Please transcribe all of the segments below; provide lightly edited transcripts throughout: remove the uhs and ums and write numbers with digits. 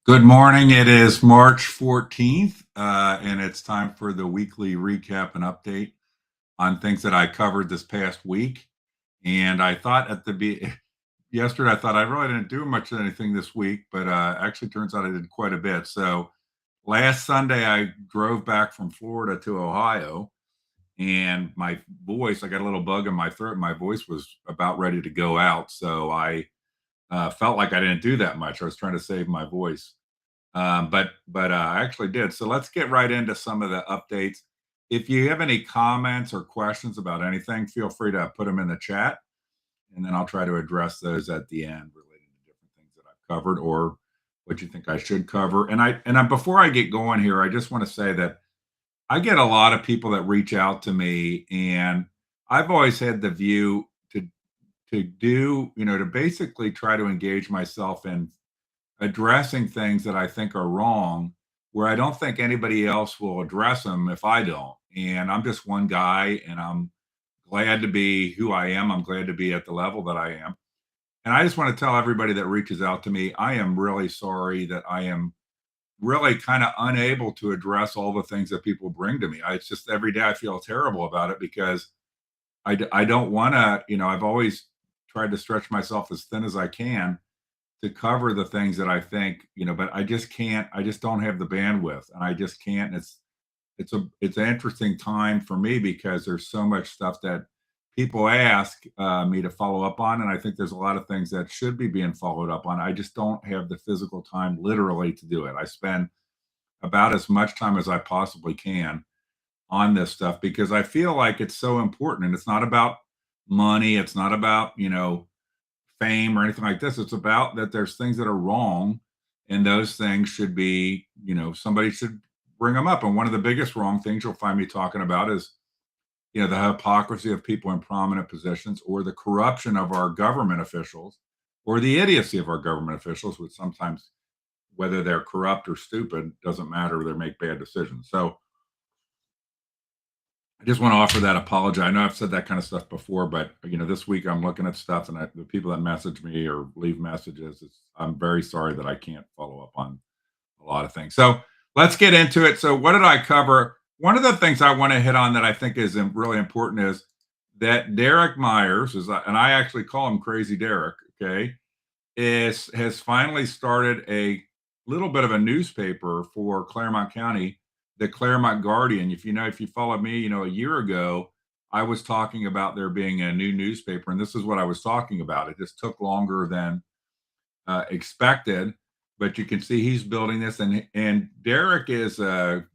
Good morning. It is March 14th, and it's time for the weekly recap and update on things that I covered this past week. And I thought yesterday, I thought I really didn't do much of anything this week, but actually turns out I did quite a bit. So last Sunday, I drove back from Florida to Ohio, and my voice, I got a little bug in my throat. My voice was about ready to go out. So I felt like I didn't do that much. I was trying to save my voice. But I actually did. So let's get right into some of the updates. If you have any comments or questions about anything, feel free to put them in the chat, and then I'll try to address those at the end relating to different things that I've covered or what you think I should cover. Before I get going here, I just want to say that I get a lot of people that reach out to me, and I've always had the view to basically try to engage myself in addressing things that I think are wrong, where I don't think anybody else will address them if I don't. And I'm just one guy, and I'm glad to be who I am. I'm glad to be at the level that I am. And I just want to tell everybody that reaches out to me, I am really sorry that I am really kind of unable to address all the things that people bring to me. It's just every day I feel terrible about it because I don't want to, I've always tried to stretch myself as thin as I can to cover the things that I think, but I just can't. I just don't have the bandwidth, and I just can't. And it's an interesting time for me because there's so much stuff that people ask me to follow up on, and I think there's a lot of things that should be being followed up on. I just don't have the physical time, literally, to do it. I spend about as much time as I possibly can on this stuff because I feel like it's so important, and it's not about money. It's not about fame or anything like this. It's about that there's things that are wrong, and those things should be, somebody should bring them up. And one of the biggest wrong things you'll find me talking about is, the hypocrisy of people in prominent positions, or the corruption of our government officials, or the idiocy of our government officials, which sometimes, whether they're corrupt or stupid, doesn't matter. They make bad decisions. So I just want to offer that apology. I know I've said that kind of stuff before, but this week I'm looking at stuff, and the people that message me or leave messages, I'm very sorry that I can't follow up on a lot of things. So let's get into it. So what did I cover? One of the things I want to hit on that I think is really important is that Derek Myers and I actually call him Crazy Derek. Okay, has finally started a little bit of a newspaper for Claremont County, the Claremont Guardian. If you followed me, a year ago, I was talking about there being a new newspaper, and this is what I was talking about. It just took longer than expected, but you can see he's building this, and Derek is a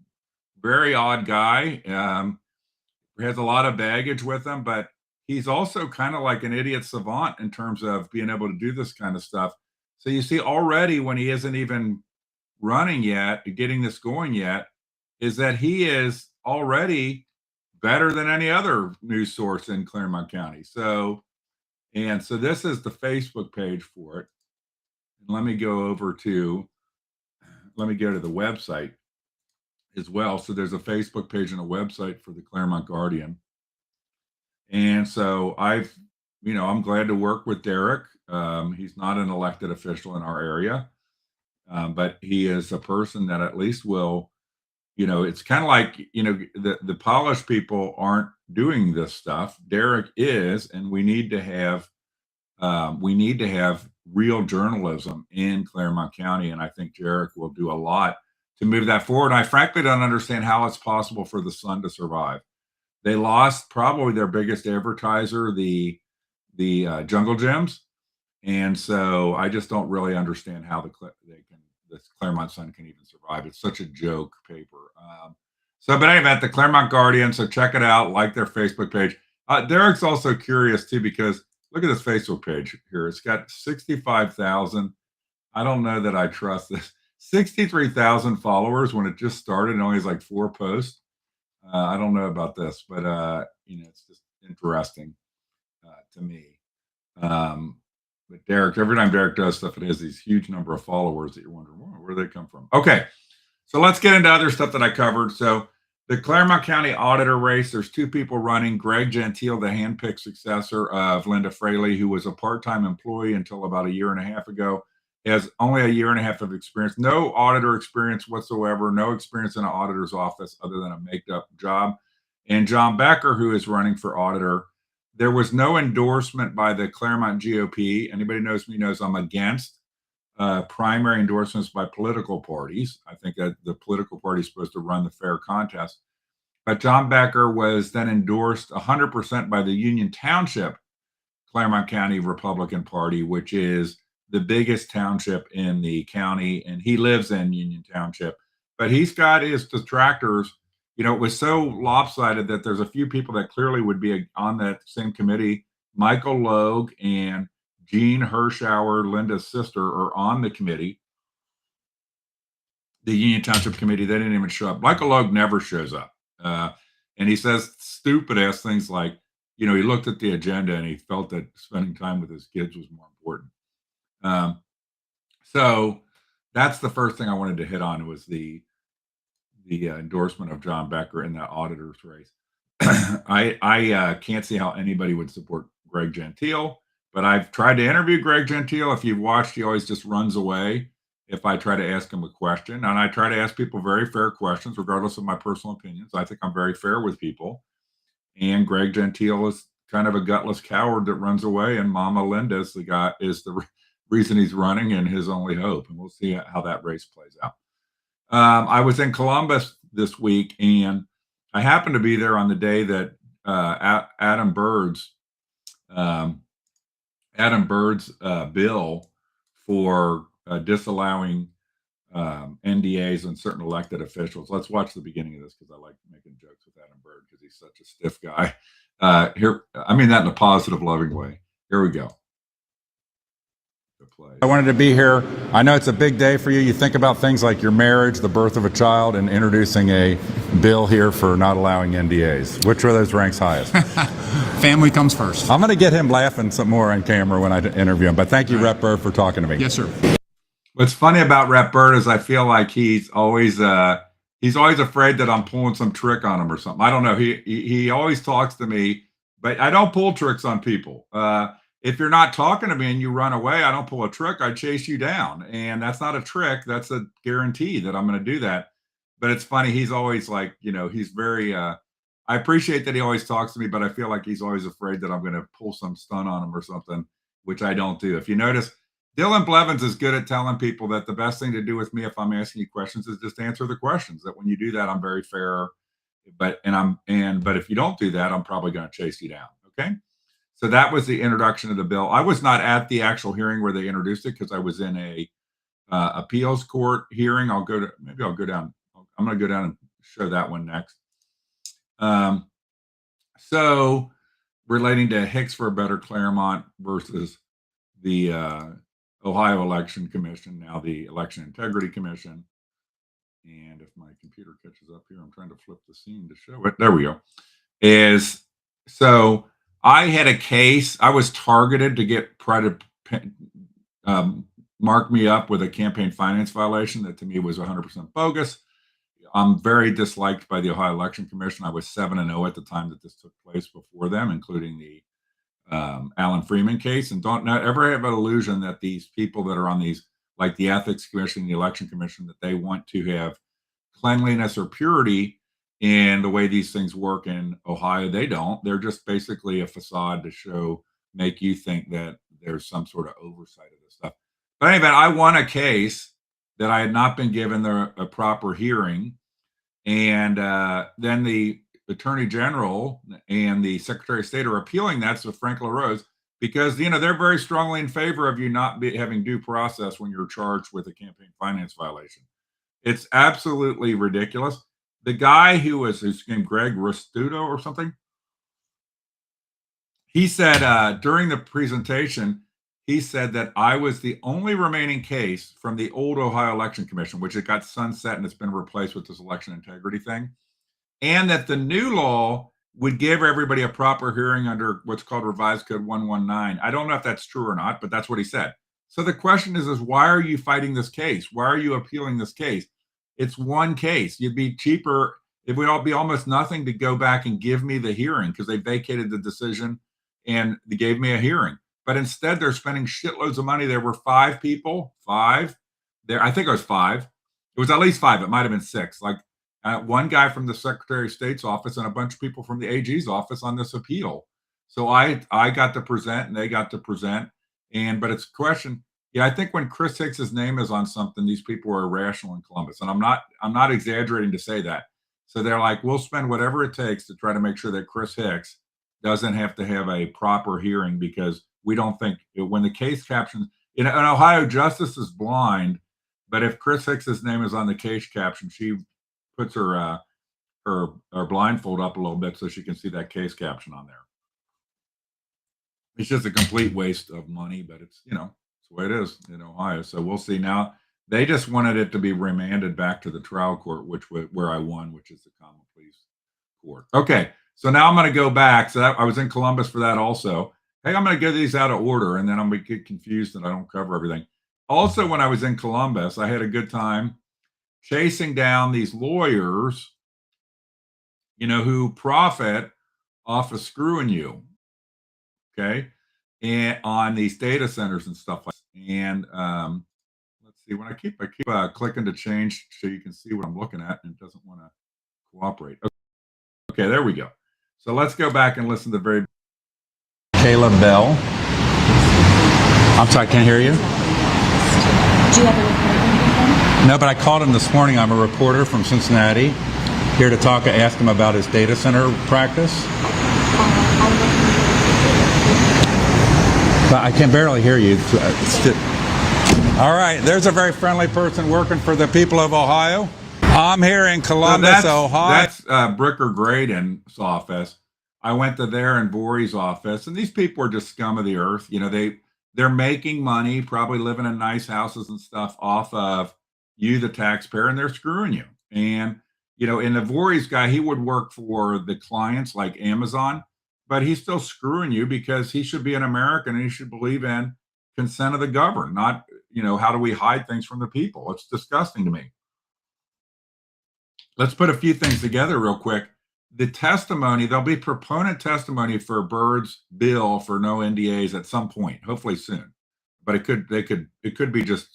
very odd guy. Has a lot of baggage with him, but he's also kind of like an idiot savant in terms of being able to do this kind of stuff. So you see already when he isn't even running yet, getting this going yet, is that he is already better than any other news source in Claremont County. So this is the Facebook page for it. And let me go to the website as well. So there's a Facebook page and a website for the Claremont Guardian. And so I'm glad to work with Derek. He's not an elected official in our area, but he is a person that at least will, it's kind of like, the polished people aren't doing this stuff. Derek is, and we need to have real journalism in Claremont County. And I think Derek will do a lot to move that forward. I frankly don't understand how it's possible for the Sun to survive. They lost probably their biggest advertiser, the Jungle Gyms, and so I just don't really understand how the Claremont Sun can even survive. It's such a joke paper. But anyway, at the Claremont Guardian, so check it out. Like their Facebook page. Derek's also curious too because look at this Facebook page here. It's got 65,000. I don't know that I trust this. 63,000 followers when it just started and only has like 4 posts. I don't know about this, but it's just interesting to me. But Derek, every time Derek does stuff, it has these huge number of followers that you're wondering, where do they come from? Okay, so let's get into other stuff that I covered. So the Claremont County auditor race, there's 2 people running. Greg Gentile, the handpicked successor of Linda Fraley, who was a part-time employee until about a year and a half ago. has only a year and a half of experience, no auditor experience whatsoever, no experience in an auditor's office other than a made up job. And John Becker, who is running for auditor, there was no endorsement by the Claremont GOP. Anybody knows me knows I'm against primary endorsements by political parties. I think that the political party is supposed to run the fair contest. But John Becker was then endorsed 100% by the Union Township Claremont County Republican Party, which is the biggest township in the county, and he lives in Union Township. But he's got his detractors. You know, it was so lopsided that there's a few people that clearly would be on that same committee. Michael Logue and Jean Hirschauer, Linda's sister, are on the committee, the Union Township Committee. They didn't even show up. Michael Logue never shows up. And he says stupid ass things like, you know, he looked at the agenda and he felt that spending time with his kids was more important. So that's the first thing I wanted to hit on was the endorsement of John Becker in that auditor's race. I can't see how anybody would support Greg Gentile, but I've tried to interview Greg Gentile. If you've watched, he always just runs away if I try to ask him a question. And I try to ask people very fair questions, regardless of my personal opinions. I think I'm very fair with people. And Greg Gentile is kind of a gutless coward that runs away, and Mama Linda is the reason he's running and his only hope. And we'll see how that race plays out. I was in Columbus this week, and I happened to be there on the day that Adam Byrd's bill for disallowing NDAs on certain elected officials. Let's watch the beginning of this because I like making jokes with Adam Byrd because he's such a stiff guy. Here, I mean that in a positive, loving way. Here we go. I wanted to be here. I know it's a big day for you. You think about things like your marriage, the birth of a child, and introducing a bill here for not allowing NDAs. Which of those ranks highest? Family comes first. I'm going to get him laughing some more on camera when I interview him. But thank you, Rep. Byrd, for talking to me. Yes, sir. What's funny about Rep. Byrd is I feel like he's always afraid that I'm pulling some trick on him or something. I don't know. He always talks to me, but I don't pull tricks on people. If you're not talking to me and you run away, I don't pull a trick. I chase you down. And that's not a trick. That's a guarantee that I'm going to do that. But it's funny. He's always like, you know, he's very, I appreciate that he always talks to me, but I feel like he's always afraid that I'm going to pull some stunt on him or something, which I don't do. If you notice, Dylan Blevins is good at telling people that the best thing to do with me if I'm asking you questions is just answer the questions. That when you do that, I'm very fair. But if you don't do that, I'm probably going to chase you down. Okay. So that was the introduction of the bill. I was not at the actual hearing where they introduced it because I was in a appeals court hearing. Maybe I'll go down. I'm going to go down and show that one next. So relating to Hicks for a Better Claremont versus the Ohio Election Commission, now the Election Integrity Commission. And if my computer catches up here, I'm trying to flip the scene to show it. There we go. I had a case. I was targeted to get mark me up with a campaign finance violation that to me was 100% bogus. I'm very disliked by the Ohio Election Commission. I was 7-0 at the time that this took place before them, including the Alan Freeman case. And don't ever have an illusion that these people that are on these, like the Ethics Commission, the Election Commission, that they want to have cleanliness or purity in the way these things work in Ohio. They don't. They're just basically a facade to make you think that there's some sort of oversight of this stuff. But anyway, I won a case that I had not been given a proper hearing. And then the Attorney General and the Secretary of State are appealing that to Frank LaRose because, you know, they're very strongly in favor of you not having due process when you're charged with a campaign finance violation. It's absolutely ridiculous. The guy whose name Greg Restuto or something, he said during the presentation, he said that I was the only remaining case from the old Ohio Election Commission, which it got sunset and it's been replaced with this election integrity thing, and that the new law would give everybody a proper hearing under what's called Revised Code 119. I don't know if that's true or not, but that's what he said. So the question is why are you fighting this case? Why are you appealing this case? It's one case. You'd be cheaper. It would all be almost nothing to go back and give me the hearing because they vacated the decision and they gave me a hearing. but instead they're spending shitloads of money. There were 5 people, 5 there. I think it was 5. It was at least 5. It might have been 6. Like one guy from the Secretary of State's office and a bunch of people from the AG's office on this appeal. So I got to present and they got to present. But it's a question. Yeah, I think when Chris Hicks's name is on something, these people are irrational in Columbus. And I'm not exaggerating to say that. So they're like, we'll spend whatever it takes to try to make sure that Chris Hicks doesn't have to have a proper hearing, because we don't think when the case captions in Ohio, justice is blind. But if Chris Hicks's name is on the case caption, she puts her blindfold up a little bit so she can see that case caption on there. It's just a complete waste of money, but it's the way it is in Ohio. So we'll see. Now they just wanted it to be remanded back to the trial court, where I won, which is the common pleas court. Okay, so now I'm going to go back. So I was in Columbus for that also. Hey, I'm going to get these out of order, and then I'm going to get confused and I don't cover everything. Also, when I was in Columbus, I had a good time chasing down these lawyers, who profit off of screwing you. Okay. And on these data centers and stuff like that. And let's see, when I keep clicking to change so you can see what I'm looking at, and it doesn't want to cooperate. Okay, there we go. So let's go back and listen to the very Caleb Bell. I'm sorry, I can't hear you. Do you have a recording? No, but I called him this morning. I'm a reporter from Cincinnati, here to ask him about his data center practice. But I can barely hear you. All right, there's a very friendly person working for the people of Ohio. I'm here in Columbus, Ohio. That's Bricker Graydon's office. I went to there and Voorhees' office, and these people are just scum of the earth. They're making money, probably living in nice houses and stuff off of you, the taxpayer, and they're screwing you. And and the Voorhees guy, he would work for the clients like Amazon, but he's still screwing you because he should be an American and he should believe in consent of the governed, not, how do we hide things from the people? It's disgusting to me. Let's put a few things together real quick. The testimony, there'll be proponent testimony for Byrd's bill for no NDAs at some point, hopefully soon. But it could be just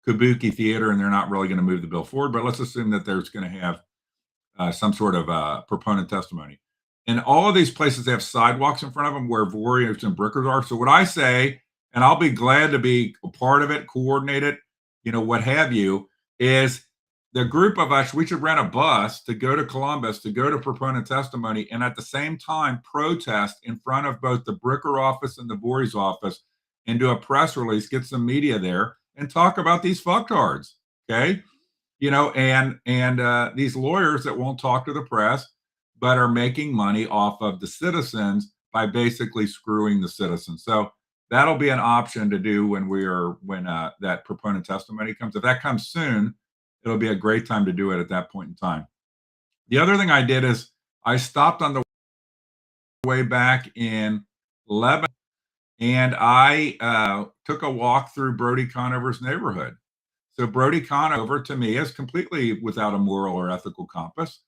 kabuki theater and they're not really going to move the bill forward. But let's assume that there's going to have some sort of proponent testimony. And all of these places have sidewalks in front of them where Voorhees and Brickers are. So what I say, and I'll be glad to be a part of it, coordinate it, what have you, is the group of us, we should rent a bus to go to Columbus, to go to proponent testimony, and at the same time protest in front of both the Bricker office and the Voorhees office, and do a press release, get some media there, and talk about these fucktards, okay? And these lawyers that won't talk to the press, but are making money off of the citizens by basically screwing the citizens. So that'll be an option to do when that proponent testimony comes. If that comes soon, it'll be a great time to do it at that point in time. The other thing I did is I stopped on the way back in Lebanon, and I took a walk through Brody Conover's neighborhood. So Brody Conover, to me, is completely without a moral or ethical compass.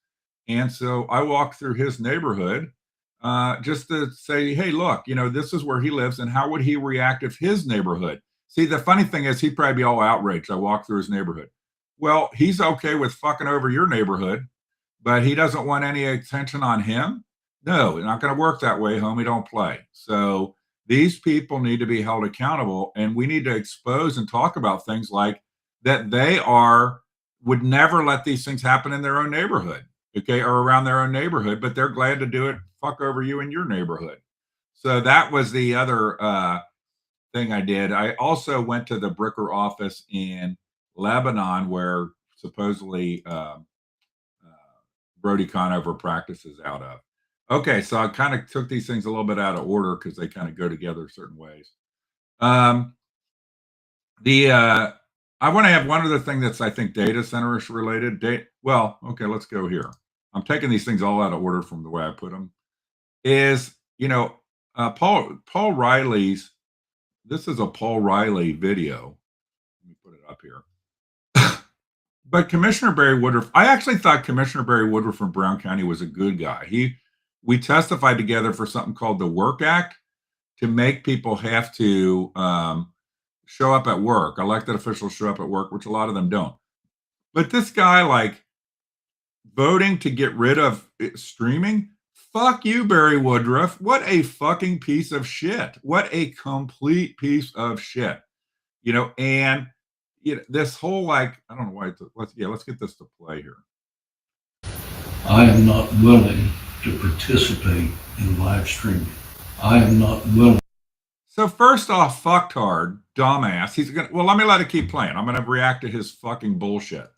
And so I walked through his neighborhood just to say, hey, look, this is where he lives, and how would he react if his neighborhood? See, the funny thing is he'd probably be all outraged. I walked through his neighborhood. Well, he's okay with fucking over your neighborhood, but he doesn't want any attention on him. No, it's not going to work that way, homie. Don't play. So these people need to be held accountable, and we need to expose and talk about things like that would never let these things happen in their own neighborhood, okay, or around their own neighborhood, but they're glad to do it, fuck over you in your neighborhood. So that was the other thing I did. I also went to the Bricker office in Lebanon, where supposedly Brody Conover practices out of. Okay, so I kind of took these things a little bit out of order because they kind of go together certain ways. I want to have one other thing that's, I think, data center-ish related. Okay, let's go here. I'm taking these things all out of order from the way I put them. Paul Riley's, this is a Paul Riley video. Let me put it up here. But Commissioner Barry Woodruff, I actually thought Commissioner Barry Woodruff from Brown County was a good guy. We testified together for something called the Work Act to make people have to show up at work. Elected officials show up at work, which a lot of them don't. But this guy, like, voting to get rid of streaming, fuck you, Barry Woodruff. What a fucking piece of shit. What a complete piece of shit. And this whole, like, I don't know why. Let's get this to play here. I am not willing to participate in live streaming. I am not willing. So first off, fucktard, dumbass. Let me let it keep playing. I'm gonna react to his fucking bullshit.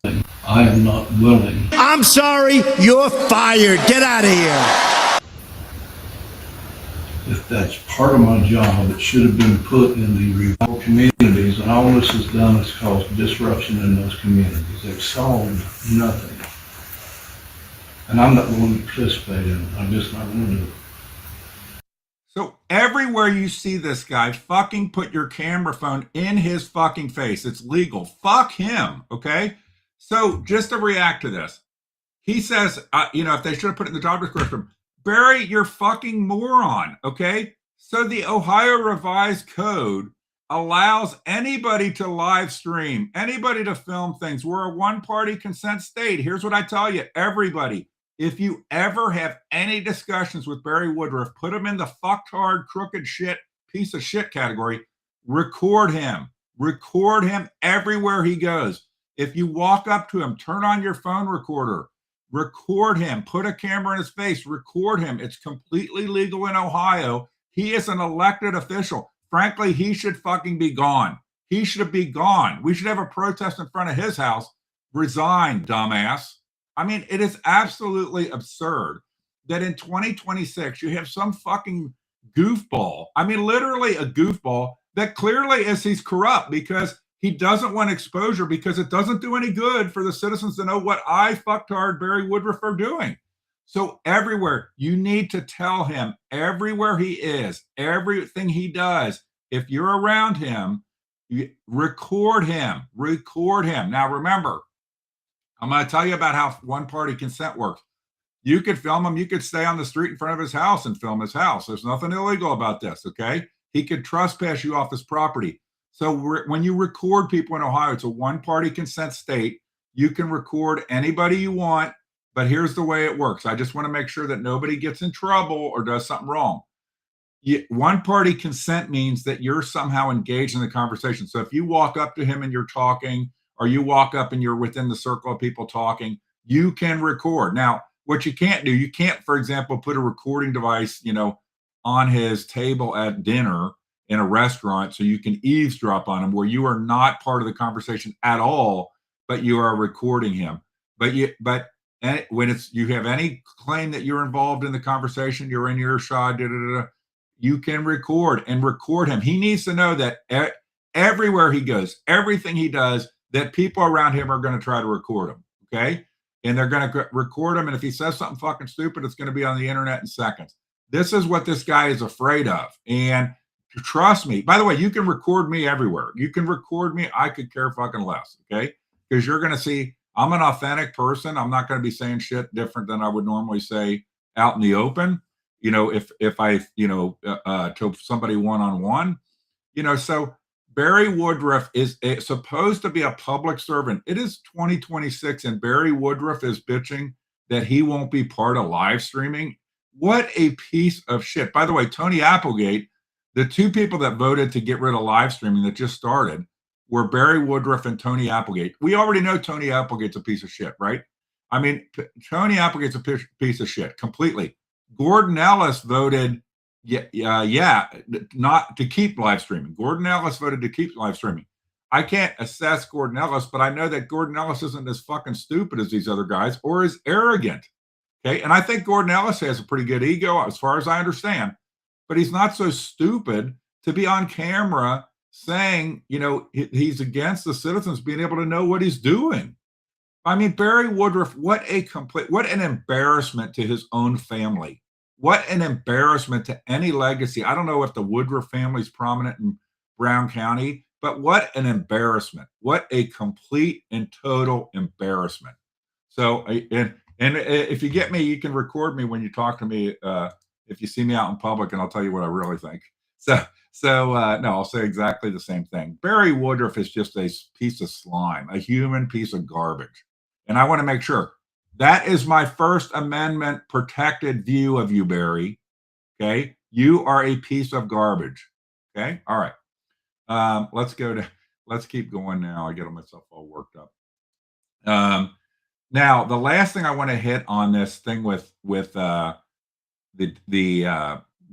I am not willing. I'm sorry, you're fired. Get out of here. If that's part of my job, it should have been put in the remote communities, and all this has done is caused disruption in those communities. They've solved nothing. And I'm not willing to participate in it. I'm just not going to do it. So everywhere you see this guy, fucking put your camera phone in his fucking face. It's legal. Fuck him, okay? So just to react to this, he says, if they should have put it in the job description, Barry, you're fucking moron, okay? So the Ohio Revised Code allows anybody to live stream, anybody to film things. We're a one-party consent state. Here's what I tell you, everybody. If you ever have any discussions with Barry Woodruff, put him in the fucktard, crooked shit, piece of shit category. Record him. Record him everywhere he goes. If you walk up to him, turn on your phone recorder. Record him. Put a camera in his face. Record him. It's completely legal in Ohio. He is an elected official. Frankly, he should fucking be gone. He should be gone. We should have a protest in front of his house. Resign, dumbass. I mean, it is absolutely absurd that in 2026, you have some fucking goofball. I mean, literally a goofball that clearly he's corrupt because he doesn't want exposure because it doesn't do any good for the citizens to know what fucktard Barry Woodruff are doing. So everywhere, you need to tell him everywhere he is, everything he does. If you're around him, record him. Record him. Now, remember, I'm going to tell you about how one-party consent works. You could film him. You could stay on the street in front of his house and film his house. There's nothing illegal about this, okay? He could trespass you off his property. So when you record people in Ohio, it's a one-party consent state. You can record anybody you want, but here's the way it works. I just want to make sure that nobody gets in trouble or does something wrong. One-party consent means that you're somehow engaged in the conversation. So if you walk up to him and you're talking, or you walk up and you're within the circle of people talking, you can record. Now, what you can't do, you can't, for example, put a recording device, on his table at dinner in a restaurant so you can eavesdrop on him where you are not part of the conversation at all, but you are recording him. But when you have any claim that you're involved in the conversation, you're in earshot, you can record him. He needs to know that everywhere he goes, everything he does, that people around him are going to try to record him, okay? And they're going to record him, and if he says something fucking stupid, it's going to be on the internet in seconds. This is what this guy is afraid of, and trust me. By the way, you can record me everywhere. You can record me. I could care fucking less, okay? Because you're going to see I'm an authentic person. I'm not going to be saying shit different than I would normally say out in the open. If I, to somebody one-on-one, so Barry Woodruff is supposed to be a public servant. It is 2026, and Barry Woodruff is bitching that he won't be part of live streaming. What a piece of shit. By the way, Tony Applegate, the two people that voted to get rid of live streaming that just started were Barry Woodruff and Tony Applegate. We already know Tony Applegate's a piece of shit, right? I mean, Tony Applegate's a piece of shit completely. Gordon Ellis voted not to keep live streaming. Gordon Ellis voted to keep live streaming. I can't assess Gordon Ellis, but I know that Gordon Ellis isn't as fucking stupid as these other guys or as arrogant. Okay. And I think Gordon Ellis has a pretty good ego as far as I understand, but he's not so stupid to be on camera saying, he's against the citizens being able to know what he's doing. I mean, Barry Woodruff, what an embarrassment to his own family. What an embarrassment to any legacy. I don't know if the Woodruff family is prominent in Brown County, but what an embarrassment. What a complete and total embarrassment. So, and if you get me, you can record me when you talk to me, if you see me out in public, and I'll tell you what I really think. No, I'll say exactly the same thing. Barry Woodruff is just a piece of slime, a human piece of garbage. And I want to make sure that is my First Amendment protected view of you, Barry. Okay. You are a piece of garbage. Okay. All right. Let's keep going now. I get myself all worked up. Now, the last thing I want to hit on this thing with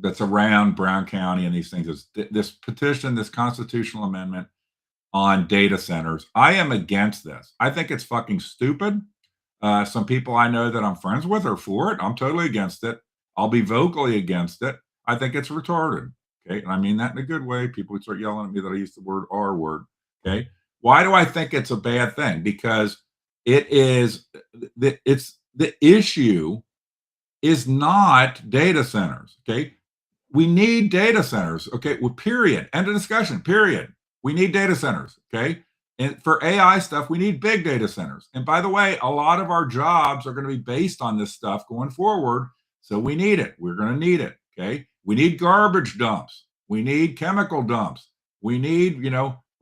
that's around Brown County and these things is this petition, this constitutional amendment on data centers. I am against this. I think it's fucking stupid. Some people I know that I'm friends with are for it. I'm totally against it. I'll be vocally against it. I think it's retarded. Okay. And I mean that in a good way. People would start yelling at me that I used the word R word. Okay. Why do I think it's a bad thing? Because it's the issue is not data centers. Okay. We need data centers. Okay. Well, period. End of discussion. Period. We need data centers. Okay. And for AI stuff, we need big data centers. And by the way, a lot of our jobs are going to be based on this stuff going forward. So we need it. We're going to need it. Okay. We need garbage dumps. We need chemical dumps. We need,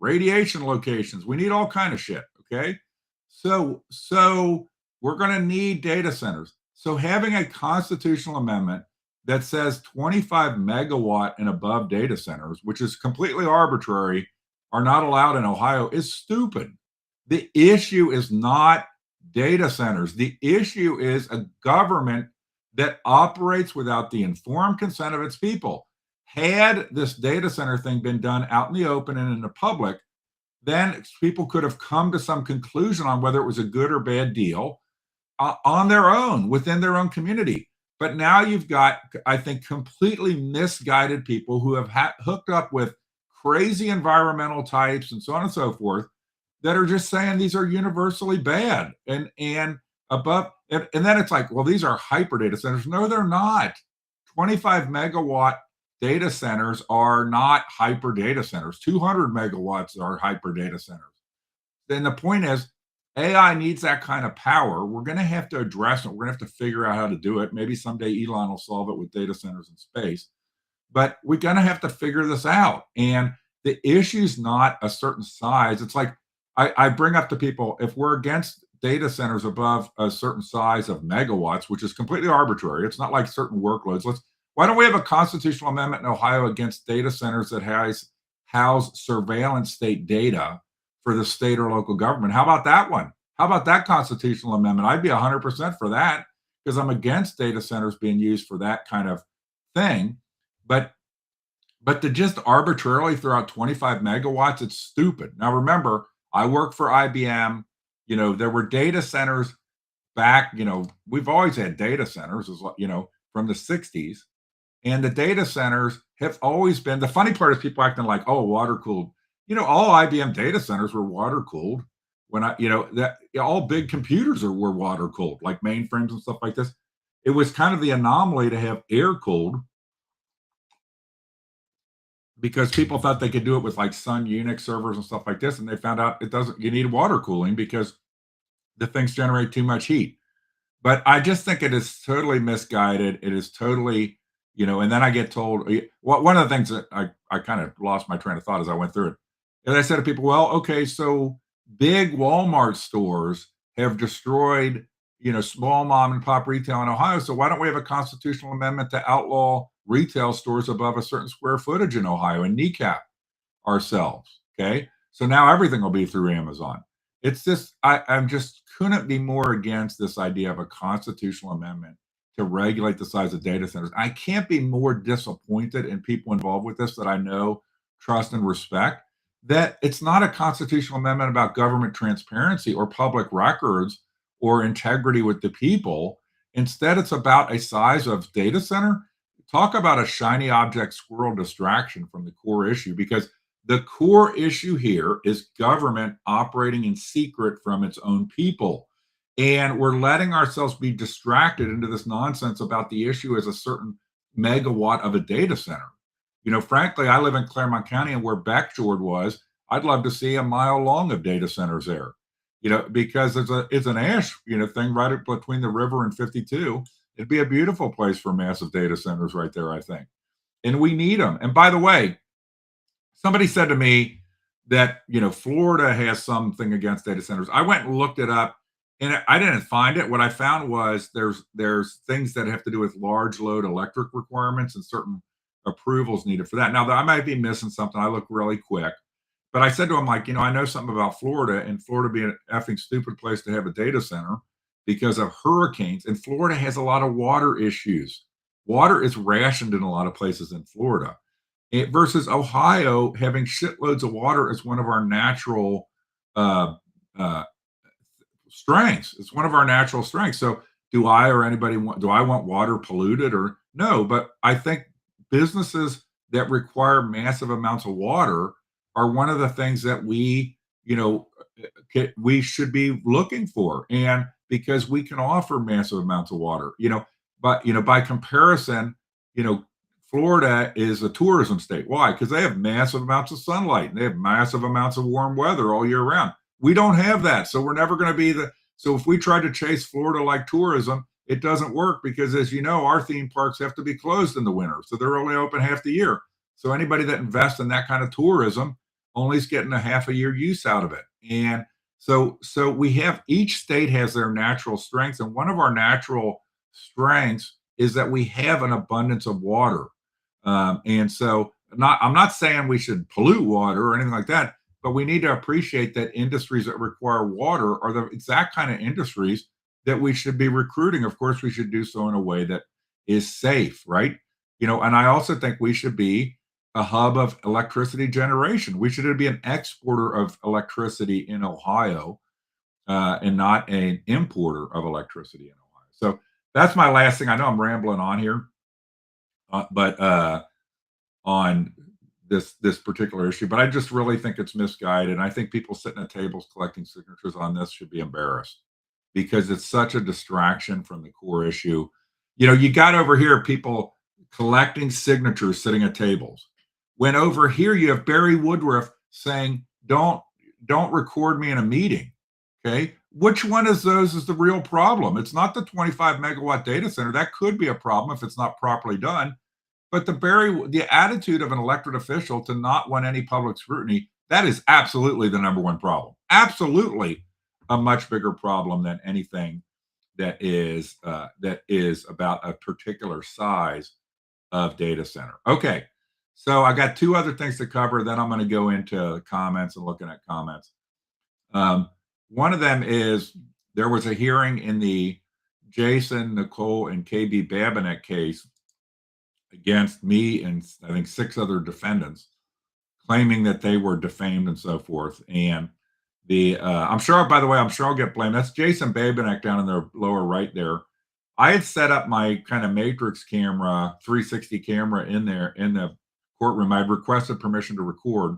radiation locations. We need all kind of shit. Okay. So we're going to need data centers. So having a constitutional amendment that says 25 megawatt and above data centers, which is completely arbitrary, are not allowed in Ohio is stupid. The issue is not data centers. The issue is a government that operates without the informed consent of its people. Had this data center thing been done out in the open and in the public, then people could have come to some conclusion on whether it was a good or bad deal on their own, within their own community. But now you've got, I think, completely misguided people who have hooked up with crazy environmental types and so on and so forth that are just saying these are universally bad and above. And then it's like, well, these are hyper data centers. No, they're not. 25 megawatt data centers are not hyper data centers. 200 megawatts are hyper data centers. Then the point is, AI needs that kind of power. We're going to have to address it. We're going to have to figure out how to do it. Maybe someday Elon will solve it with data centers in space. But we're going to have to figure this out. And the issue's not a certain size. It's like I bring up to people, if we're against data centers above a certain size of megawatts, which is completely arbitrary, it's not like certain workloads. Why don't we have a constitutional amendment in Ohio against data centers that house surveillance state data for the state or local government? How about that one? How about that constitutional amendment? I'd be 100% for that because I'm against data centers being used for that kind of thing. But to just arbitrarily throw out 25 megawatts, it's stupid. Now, remember, I work for IBM. There were data centers back, we've always had data centers, from the 60s. And the data centers have always been, the funny part is people acting like, oh, water cooled. All IBM data centers were water cooled. When all big computers were water cooled, like mainframes and stuff like this. It was kind of the anomaly to have air cooled, because people thought they could do it with like Sun Unix servers and stuff like this. And they found out it doesn't, you need water cooling because the things generate too much heat. But I just think it is totally misguided. It is totally, and then I get told, one of the things that I kind of lost my train of thought as I went through it. And I said to people, well, okay, so big Walmart stores have destroyed, small mom and pop retail in Ohio. So why don't we have a constitutional amendment to outlaw retail stores above a certain square footage in Ohio and kneecap ourselves? Okay. So now everything will be through Amazon. It's just, I'm just couldn't be more against this idea of a constitutional amendment to regulate the size of data centers. I can't be more disappointed in people involved with this that I know, trust, and respect, that it's not a constitutional amendment about government transparency or public records or integrity with the people. Instead, it's about a size of data center. Talk about a shiny object squirrel distraction from the core issue, because the core issue here is government operating in secret from its own people. And we're letting ourselves be distracted into this nonsense about the issue as a certain megawatt of a data center. Frankly, I live in Claremont County, and where Beckjord was, I'd love to see a mile long of data centers there, because it's an ash, thing right between the river and 52. It'd be a beautiful place for massive data centers right there, I think. and we need them. And by the way, somebody said to me that, Florida has something against data centers. I went and looked it up, and I didn't find it. What I found was there's things that have to do with large load electric requirements and certain approvals needed for that. Now, I might be missing something. I look really quick, but I said to him, like, I know something about Florida, and Florida being an effing stupid place to have a data center because of hurricanes. And Florida has a lot of water issues. Water is rationed in a lot of places in Florida. Versus Ohio having shitloads of water is one of our natural strengths. It's one of our natural strengths. So do I want water polluted or no? But I think businesses that require massive amounts of water are one of the things that we should be looking for. And because we can offer massive amounts of water, but by comparison, Florida is a tourism state. Why? Because they have massive amounts of sunlight and they have massive amounts of warm weather all year round. We don't have that. So we're never going to be so if we try to chase Florida like tourism, it doesn't work because, as you know, our theme parks have to be closed in the winter. So they're only open half the year. So anybody that invests in that kind of tourism only is getting a half a year use out of it. And so we have, each state has their natural strengths. And one of our natural strengths is that we have an abundance of water. And so I'm not saying we should pollute water or anything like that, but we need to appreciate that industries that require water are the exact kind of industries that we should be recruiting. Of course, we should do so in a way that is safe, right? And I also think we should be a hub of electricity generation. We should be an exporter of electricity in Ohio and not an importer of electricity in Ohio. So that's my last thing. I know I'm rambling on here. But on this particular issue, but I just really think it's misguided. And I think people sitting at tables collecting signatures on this should be embarrassed because it's such a distraction from the core issue. You got over here people collecting signatures sitting at tables, when over here you have Barry Woodruff saying, don't record me in a meeting. Okay. Which one of those is the real problem? It's not the 25 megawatt data center. That could be a problem if it's not properly done. But the attitude of an elected official to not want any public scrutiny, that is absolutely the number one problem. Absolutely a much bigger problem than anything that is about a particular size of data center. Okay. So I got two other things to cover. Then I'm going to go into comments and looking at comments. One of them is there was a hearing in the Jason, Nicole, and KB Babinet case against me and I think 6 other defendants, claiming that they were defamed and so forth. And I'm sure I'll get blamed. That's Jason Babinet down in the lower right there. I had set up my kind of matrix camera, 360 camera in there in the courtroom. I'd requested permission to record,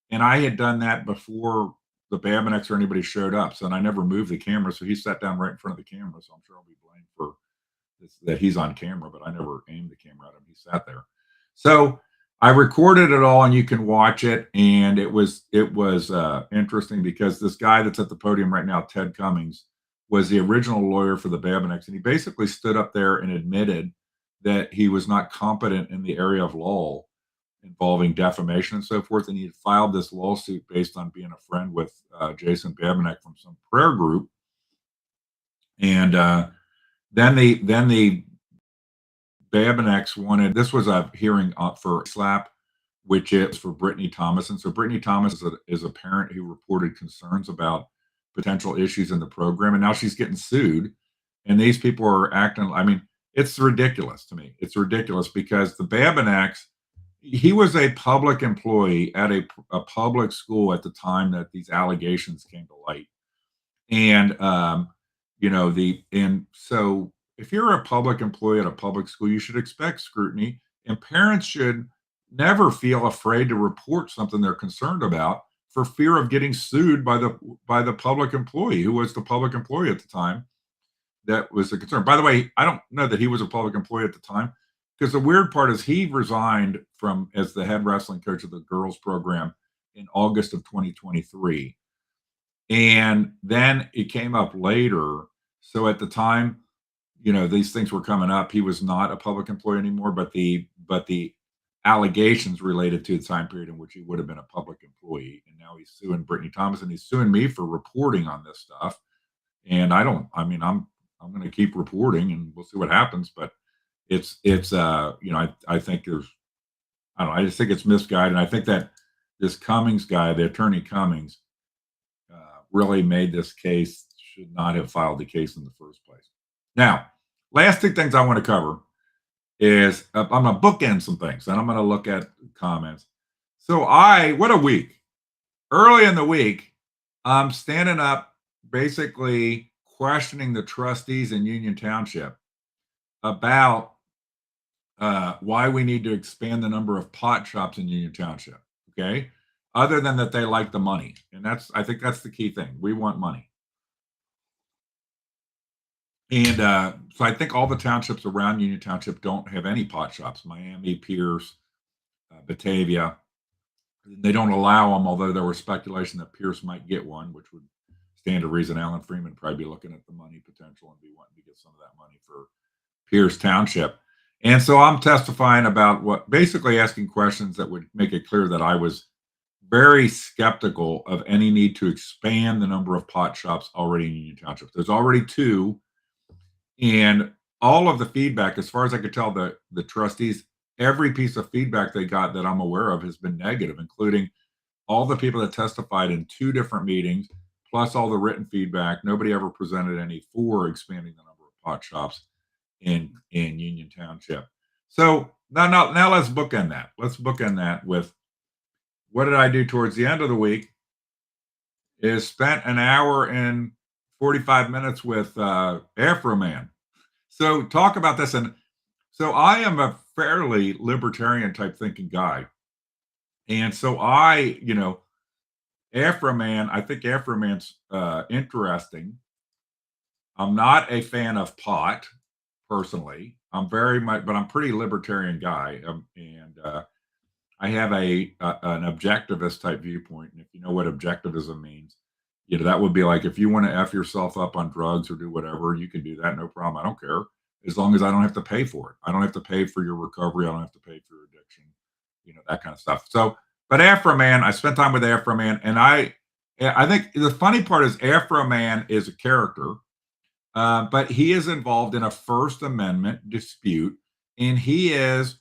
and I had done that before the Babinets or anybody showed up. So I never moved the camera. So he sat down right in front of the camera. So I'm sure I'll be blamed for this, that he's on camera, but I never aimed the camera at him. He sat there. So I recorded it all, and you can watch it. And it was interesting because this guy that's at the podium right now, Ted Cummings, was the original lawyer for the Babinets. And he basically stood up there and admitted that he was not competent in the area of law involving defamation and so forth. And he had filed this lawsuit based on being a friend with Jason Babinet from some prayer group. And then the Babinets wanted, this was a hearing for SLAP, which is for Brittany Thomas. And so Brittany Thomas is a parent who reported concerns about potential issues in the program. And now she's getting sued. And these people are acting, I mean, it's ridiculous to me. It's ridiculous because the Babinets, he was a public employee at a public school at the time that these allegations came to light. And, so if you're a public employee at a public school, you should expect scrutiny, and parents should never feel afraid to report something they're concerned about for fear of getting sued by the public employee who was the public employee at the time. That was a concern. By the way, I don't know that he was a public employee at the time, because the weird part is he resigned as the head wrestling coach of the girls program in August of 2023. And then it came up later. So at the time, these things were coming up. He was not a public employee anymore, but the allegations related to the time period in which he would have been a public employee. And now he's suing Brittany Thomas, and he's suing me for reporting on this stuff. And I'm going to keep reporting, and we'll see what happens. But it's I think I just think it's misguided. And I think that this Cummings guy, the attorney Cummings, really made this case, should not have filed the case in the first place. Now, last two things I want to cover is I'm going to bookend some things, and I'm going to look at comments. So what a week. Early in the week, I'm standing up basically questioning the trustees in Union Township about why we need to expand the number of pot shops in Union Township, okay? Other than that they like the money. And I think that's the key thing. We want money. And so I think all the townships around Union Township don't have any pot shops. Miami, Pierce, Batavia. They don't allow them, although there was speculation that Pierce might get one, which would stand to reason Alan Freeman would probably be looking at the money potential and be wanting to get some of that money for Pierce Township. And so I'm testifying about basically asking questions that would make it clear that I was very skeptical of any need to expand the number of pot shops already in Union Township. There's already 2. And all of the feedback, as far as I could tell, the trustees, every piece of feedback they got that I'm aware of has been negative, including all the people that testified in 2 different meetings, plus all the written feedback. Nobody ever presented any for expanding the number of pot shops in Union Township. So now let's bookend that. Let's bookend that with what did I do towards the end of the week is spent an hour and 45 minutes with Afro Man. So talk about this. And so I am a fairly libertarian type thinking guy. And so Afro Man, I think Afro Man's interesting. I'm not a fan of pot personally. I'm very much, but I'm pretty libertarian guy. And I have an objectivist type viewpoint. And if you know what objectivism means, that would be like if you want to F yourself up on drugs or do whatever, you can do that. No problem. I don't care. As long as I don't have to pay for it. I don't have to pay for your recovery. I don't have to pay for your addiction, that kind of stuff. So, but Afro Man, I spent time with Afro Man, and I think the funny part is Afro Man is a character, but he is involved in a First Amendment dispute, and he is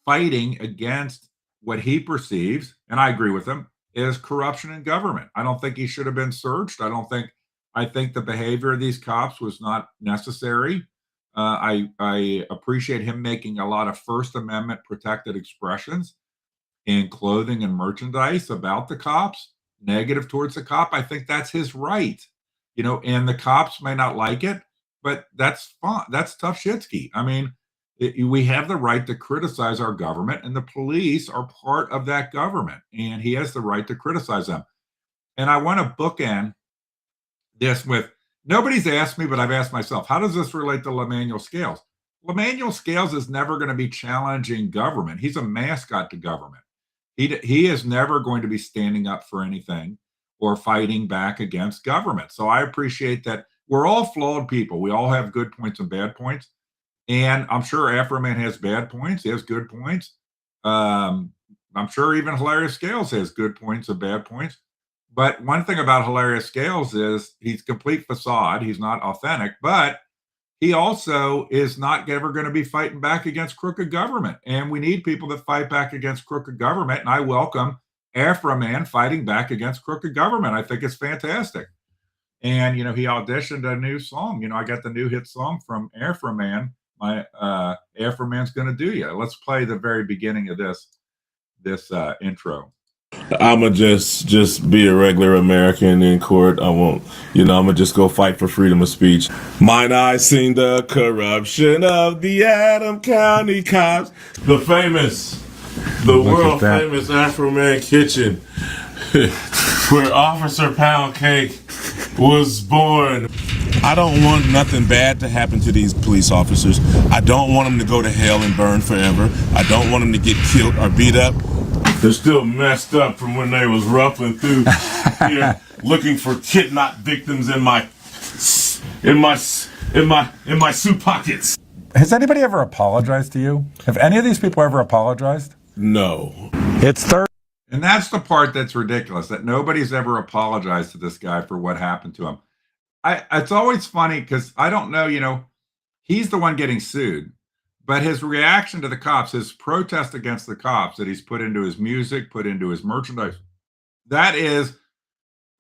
fighting against what he perceives, and I agree with him, is corruption in government. I don't think he should have been searched. I think the behavior of these cops was not necessary. I appreciate him making a lot of First Amendment protected expressions in clothing and merchandise about the cops, negative towards the cop. I think that's his right, and the cops may not like it, but that's fine. That's tough shitski. I mean, we have the right to criticize our government, and the police are part of that government, and he has the right to criticize them. And I want to bookend this with, nobody's asked me, but I've asked myself, how does this relate to Lemanuel Scales? Lemanuel Scales is never going to be challenging government. He's a mascot to government. He is never going to be standing up for anything or fighting back against government. So I appreciate that we're all flawed people. We all have good points and bad points. And I'm sure Afro Man has bad points. He has good points. I'm sure even Hilarious Scales has good points and bad points. But one thing about Hilarious Scales is he's complete facade. He's not authentic, but he also is not ever going to be fighting back against crooked government. And we need people that fight back against crooked government. And I welcome Afro Man fighting back against crooked government. I think it's fantastic. And, he auditioned a new song. I got the new hit song from Afro Man. My Afro Man's Gonna Do Ya. Let's play the very beginning of this intro. I'ma just be a regular American in court. I won't, I'ma just go fight for freedom of speech. Mine eyes seen the corruption of the Adam County cops. The world famous Afro Man Kitchen, where Officer Pound Cake was born. I don't want nothing bad to happen to these police officers. I don't want them to go to hell and burn forever. I don't want them to get killed or beat up. They're still messed up from when they was ruffling through here looking for kidnap victims in my suit pockets. Has anybody ever apologized to you? Have any of these people ever apologized? No. It's Thursday. And that's the part that's ridiculous, that nobody's ever apologized to this guy for what happened to him. It's always funny because I don't know, he's the one getting sued, but his reaction to the cops, his protest against the cops that he's put into his music, put into his merchandise, that is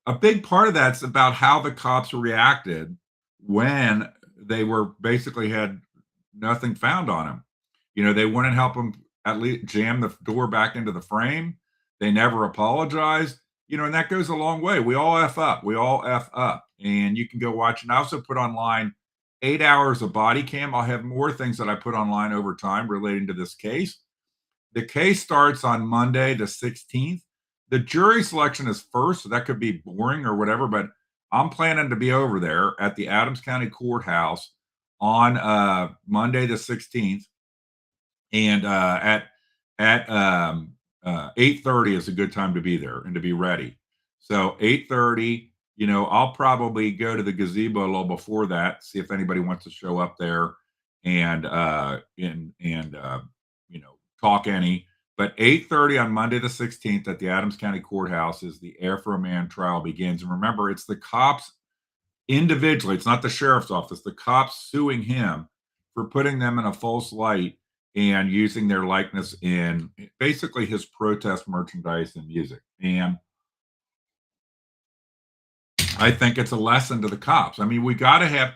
a big part of that's about how the cops reacted when they were basically had nothing found on him. They wouldn't help him at least jam the door back into the frame. They never apologized, and that goes a long way. We all F up. We all F up. And you can go watch. And I also put online 8 hours of body cam. I'll have more things that I put online over time relating to this case. The case starts on Monday, the 16th. The jury selection is first, so that could be boring or whatever, but I'm planning to be over there at the Adams County Courthouse on Monday, the 16th. And at 8:30 is a good time to be there and to be ready. So 8:30, I'll probably go to the gazebo a little before that, see if anybody wants to show up there and talk any. But 8:30 on Monday the 16th at the Adams County Courthouse is the Afro Man trial begins. And remember, it's the cops individually. It's not the sheriff's office. The cops suing him for putting them in a false light and using their likeness in basically his protest merchandise and music. And I think it's a lesson to the cops. I mean, we got to have,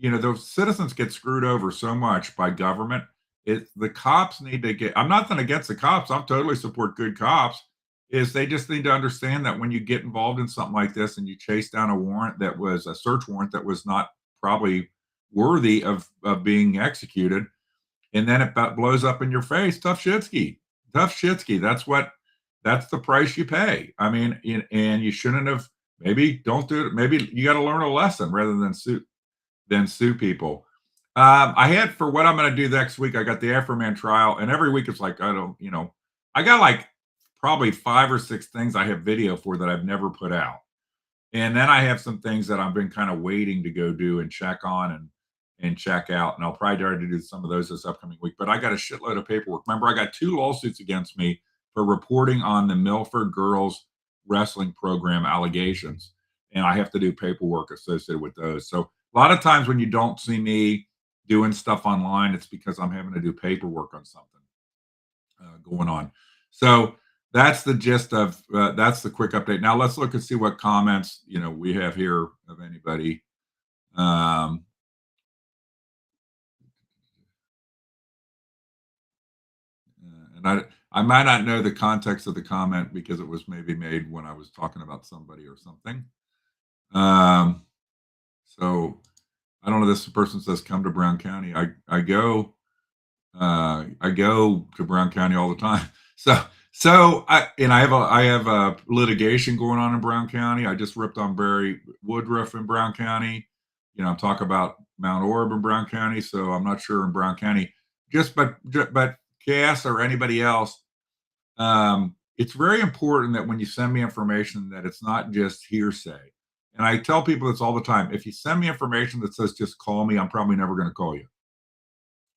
those citizens get screwed over so much by government. The cops need to get, I'm nothing against the cops. I'm totally support good cops. Is they just need to understand that when you get involved in something like this and you chase down a warrant that was a search warrant that was not probably worthy of being executed, and then it blows up in your face, tough shitsky. That's the price you pay. I mean, and you shouldn't have, maybe don't do it. Maybe you got to learn a lesson rather than sue people. I had, for what I'm going to do next week, I got the Afro Man trial, and every week it's like, I got like probably 5 or 6 things I have video for that I've never put out. And then I have some things that I've been kind of waiting to go do and check on and check out. And I'll probably try to do some of those this upcoming week. But I got a shitload of paperwork. Remember, I got 2 lawsuits against me for reporting on the Milford girls wrestling program allegations. And I have to do paperwork associated with those. So a lot of times when you don't see me doing stuff online, it's because I'm having to do paperwork on something going on. So that's the gist of, that's the quick update. Now let's look and see what comments, we have here of anybody. And I might not know the context of the comment because it was maybe made when I was talking about somebody or something. So I don't know. This person says, come to Brown County. I go to Brown County all the time. So I have a litigation going on in Brown County. I just ripped on Barry Woodruff in Brown County. I'm talking about Mount Orab in Brown County. So I'm not sure in Brown County, but Cass or anybody else, it's very important that when you send me information that it's not just hearsay. And I tell people this all the time. If you send me information that says just call me, I'm probably never going to call you.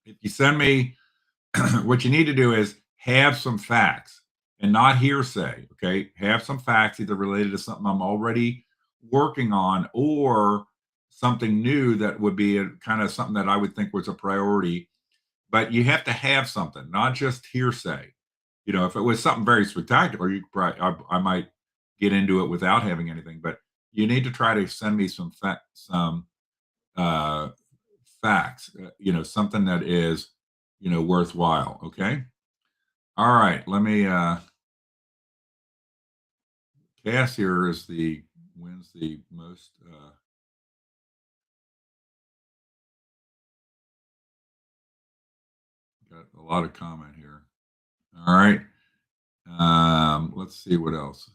If you send me, what you need to do is have some facts and not hearsay, okay? Have some facts either related to something I'm already working on or something new that would be a kind of something that I would think was a priority. But you have to have something, not just hearsay. If it was something very spectacular, you probably, I might get into it without having anything. But you need to try to send me some facts, something that is, worthwhile. Okay. All right. Let me, Cass here wins the most, got a lot of comment here. All right. Let's see what else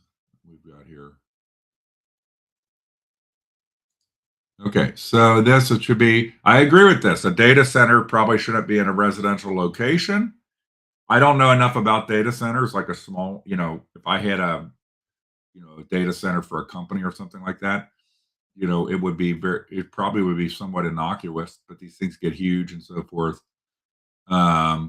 we've got here. Okay, so it should be, I agree with this. A data center probably shouldn't be in a residential location. I don't know enough about data centers, like a small, if I had a data center for a company or something like that, it probably would be somewhat innocuous, but these things get huge and so forth. I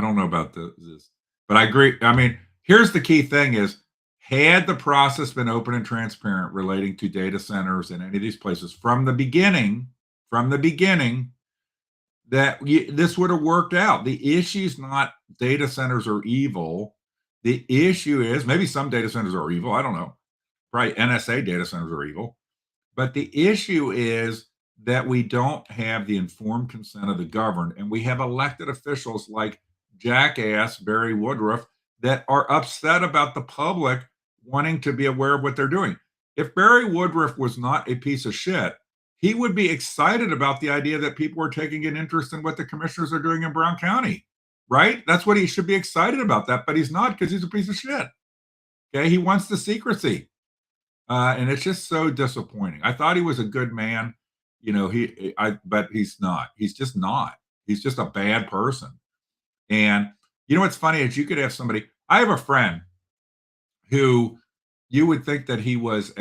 don't know about this But I agree. I mean, here's the key thing is, had the process been open and transparent relating to data centers in any of these places from the beginning, this would have worked out. The issue's not data centers are evil. The issue is maybe some data centers are evil. I don't know. Probably NSA data centers are evil. But the issue is that we don't have the informed consent of the governed, and we have elected officials like jackass Barry Woodruff that are upset about the public wanting to be aware of what they're doing. If Barry Woodruff was not a piece of shit, he would be excited about the idea that people are taking an interest in what the commissioners are doing in Brown County, right? That's what he should be excited about that, but he's not because he's a piece of shit. Okay, he wants the secrecy. And it's just so disappointing. I thought he was a good man, but he's not. He's just not. He's just a bad person. And you know what's funny is you could have somebody. I have a friend who you would think that he was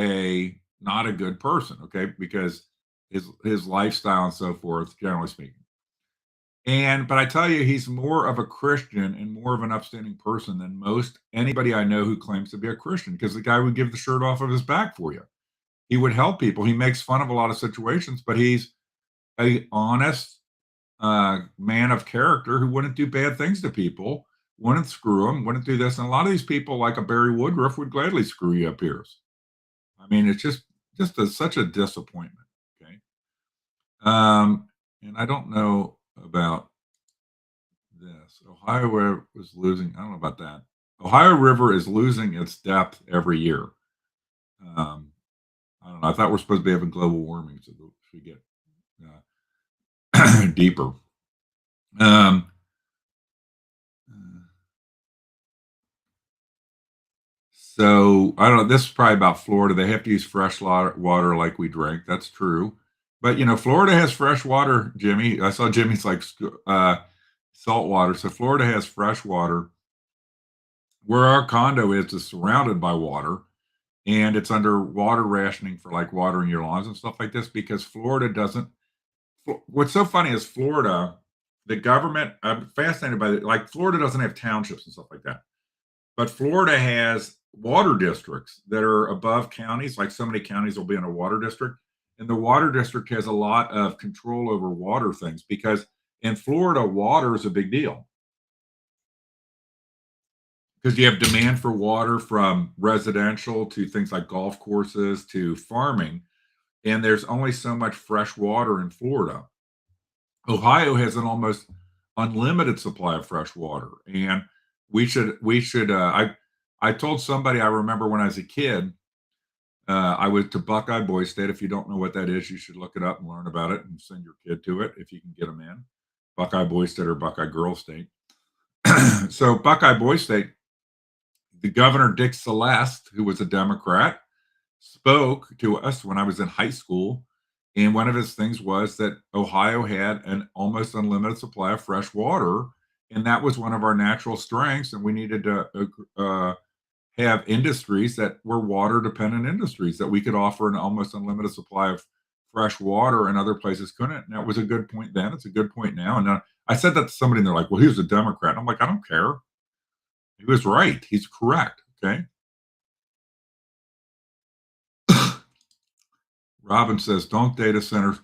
not a good person, okay, because his lifestyle and so forth, generally speaking. But I tell you, he's more of a Christian and more of an upstanding person than most anybody I know who claims to be a Christian, because the guy would give the shirt off of his back for you. He would help people. He makes fun of a lot of situations, but he's a honest man of character who wouldn't do bad things to people, wouldn't screw them, wouldn't do this. And a lot of these people, like a Barry Woodruff, would gladly screw you up ears. I mean, it's just such a disappointment. Okay. And I don't know about this. Ohio River was losing. I don't know about that. Ohio River is losing its depth every year. I don't know. I thought we're supposed to be having global warming, so we get deeper. So I don't know. This is probably about Florida. They have to use fresh water like we drink. That's true. But Florida has fresh water, Jimmy. I saw Jimmy's like salt water. So Florida has fresh water. Where our condo is surrounded by water, and it's under water rationing for like watering your lawns and stuff like this, because Florida doesn't. What's so funny is Florida, the government. I'm fascinated by it. Like Florida doesn't have townships and stuff like that, but Florida has water districts that are above counties. Like so many counties will be in a water district. And the water district has a lot of control over water things, because in Florida, water is a big deal. Because you have demand for water from residential to things like golf courses to farming. And there's only so much fresh water in Florida. Ohio has an almost unlimited supply of fresh water. And I told somebody, I remember when I was a kid, I went to Buckeye Boys State. If you don't know what that is, you should look it up and learn about it and send your kid to it if you can get them in. Buckeye Boys State or Buckeye Girls State. So Buckeye Boys State, the governor, Dick Celeste, who was a Democrat, spoke to us when I was in high school. And one of his things was that Ohio had an almost unlimited supply of fresh water. And that was one of our natural strengths. And we needed to have industries that were water dependent industries that we could offer an almost unlimited supply of fresh water, and other places couldn't. And that was a good point then. It's a good point now. And I said that to somebody and they're like, well, he was a Democrat. And I'm like, I don't care. He was right. He's correct. Okay. Robin says, don't data centers.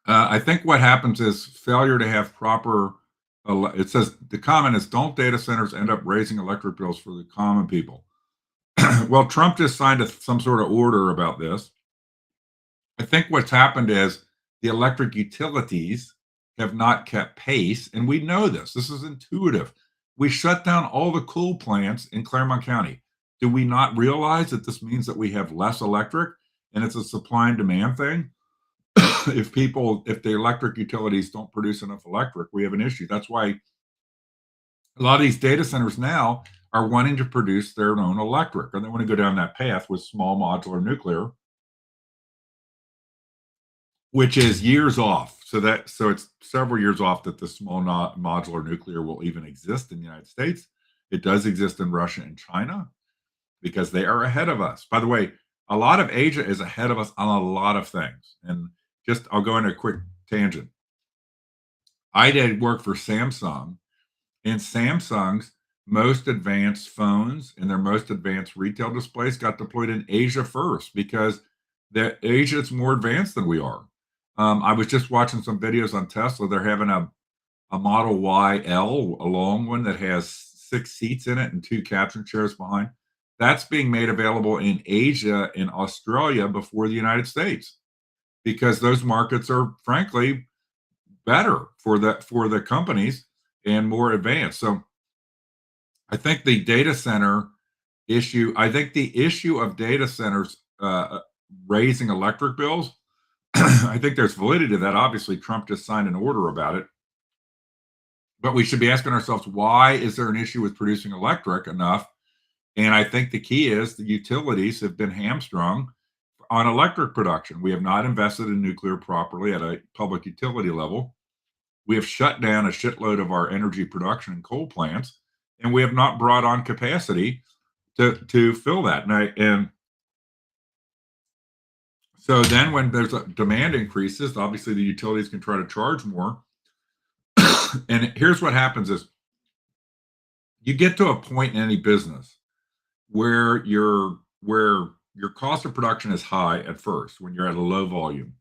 I think what happens is failure to have proper. It says the comment is, don't data centers end up raising electric bills for the common people? Well, Trump just signed some sort of order about this. I think what's happened is the electric utilities have not kept pace, and we know this. This is intuitive. We shut down all the coal plants in Claremont County. Do we not realize that this means that we have less electric, and it's a supply and demand thing? If the electric utilities don't produce enough electric, we have an issue. That's why a lot of these data centers now are wanting to produce their own electric, and they want to go down that path with small modular nuclear, which is years off. So it's several years off that the small modular nuclear will even exist in the United States. It does exist in Russia and China because they are ahead of us. By the way, a lot of Asia is ahead of us on a lot of things. And I'll go into a quick tangent. I did work for Samsung, and Samsung's most advanced phones and their most advanced retail displays got deployed in Asia first because Asia is more advanced than we are. I was just watching some videos on Tesla. They're having a Model Y L, a long one that has 6 seats in it and 2 captain chairs behind. That's being made available in Asia and Australia before the United States because those markets are frankly better for the companies and more advanced. So I think the data center issue, I think the issue of data centers raising electric bills, I think there's validity to that. Obviously, Trump just signed an order about it. But we should be asking ourselves, why is there an issue with producing electric enough? And I think the key is the utilities have been hamstrung on electric production. We have not invested in nuclear properly at a public utility level. We have shut down a shitload of our energy production in coal plants, and we have not brought on capacity to fill that. And so then when there's a demand increases, obviously the utilities can try to charge more. And here's what happens is you get to a point in any business where your cost of production is high at first when you're at a low volume.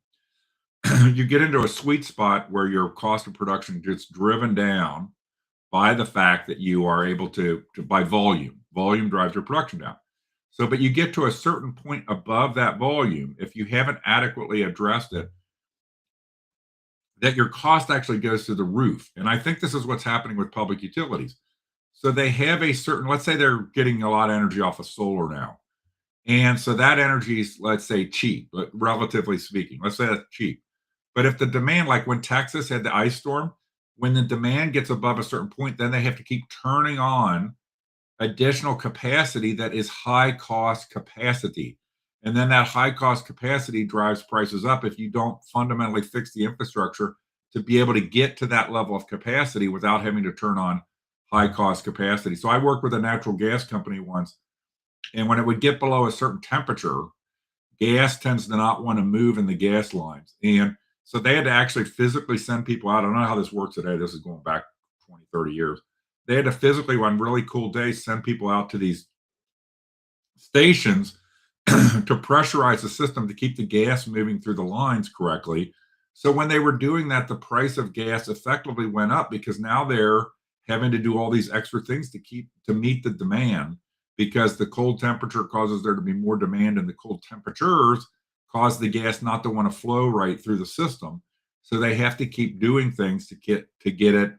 You get into a sweet spot where your cost of production gets driven down by the fact that you are able to by volume. Volume drives your production down. So, but you get to a certain point above that volume, if you haven't adequately addressed it, that your cost actually goes through the roof. And I think this is what's happening with public utilities. So they have a certain, let's say they're getting a lot of energy off of solar now. And so that energy is, let's say, cheap, but relatively speaking, let's say that's cheap. But if the demand, like when Texas had the ice storm, when the demand gets above a certain point, then they have to keep turning on additional capacity that is high cost capacity. And then that high cost capacity drives prices up if you don't fundamentally fix the infrastructure to be able to get to that level of capacity without having to turn on high cost capacity. So I worked with a natural gas company once, and when it would get below a certain temperature, gas tends to not want to move in the gas lines. And so they had to actually physically send people out. I don't know how this works today. This is going back 20, 30 years. They had to physically, on really cool days, send people out to these stations to pressurize the system to keep the gas moving through the lines correctly. So when they were doing that, the price of gas effectively went up because now they're having to do all these extra things to meet the demand, because the cold temperature causes there to be more demand, and the cold temperatures cause the gas not to want to flow right through the system. So they have to keep doing things to get it,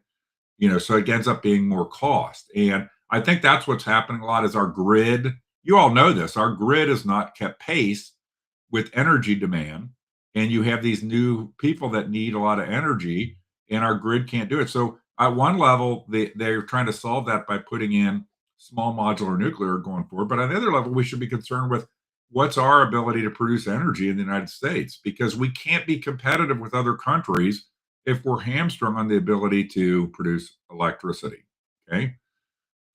so it ends up being more cost. And I think that's what's happening a lot is our grid. You all know this. Our grid has not kept pace with energy demand. And you have these new people that need a lot of energy, and our grid can't do it. So at one level, they're trying to solve that by putting in small modular nuclear going forward. But on the other level, we should be concerned with what's our ability to produce energy in the United States, because we can't be competitive with other countries if we're hamstrung on the ability to produce electricity. Okay.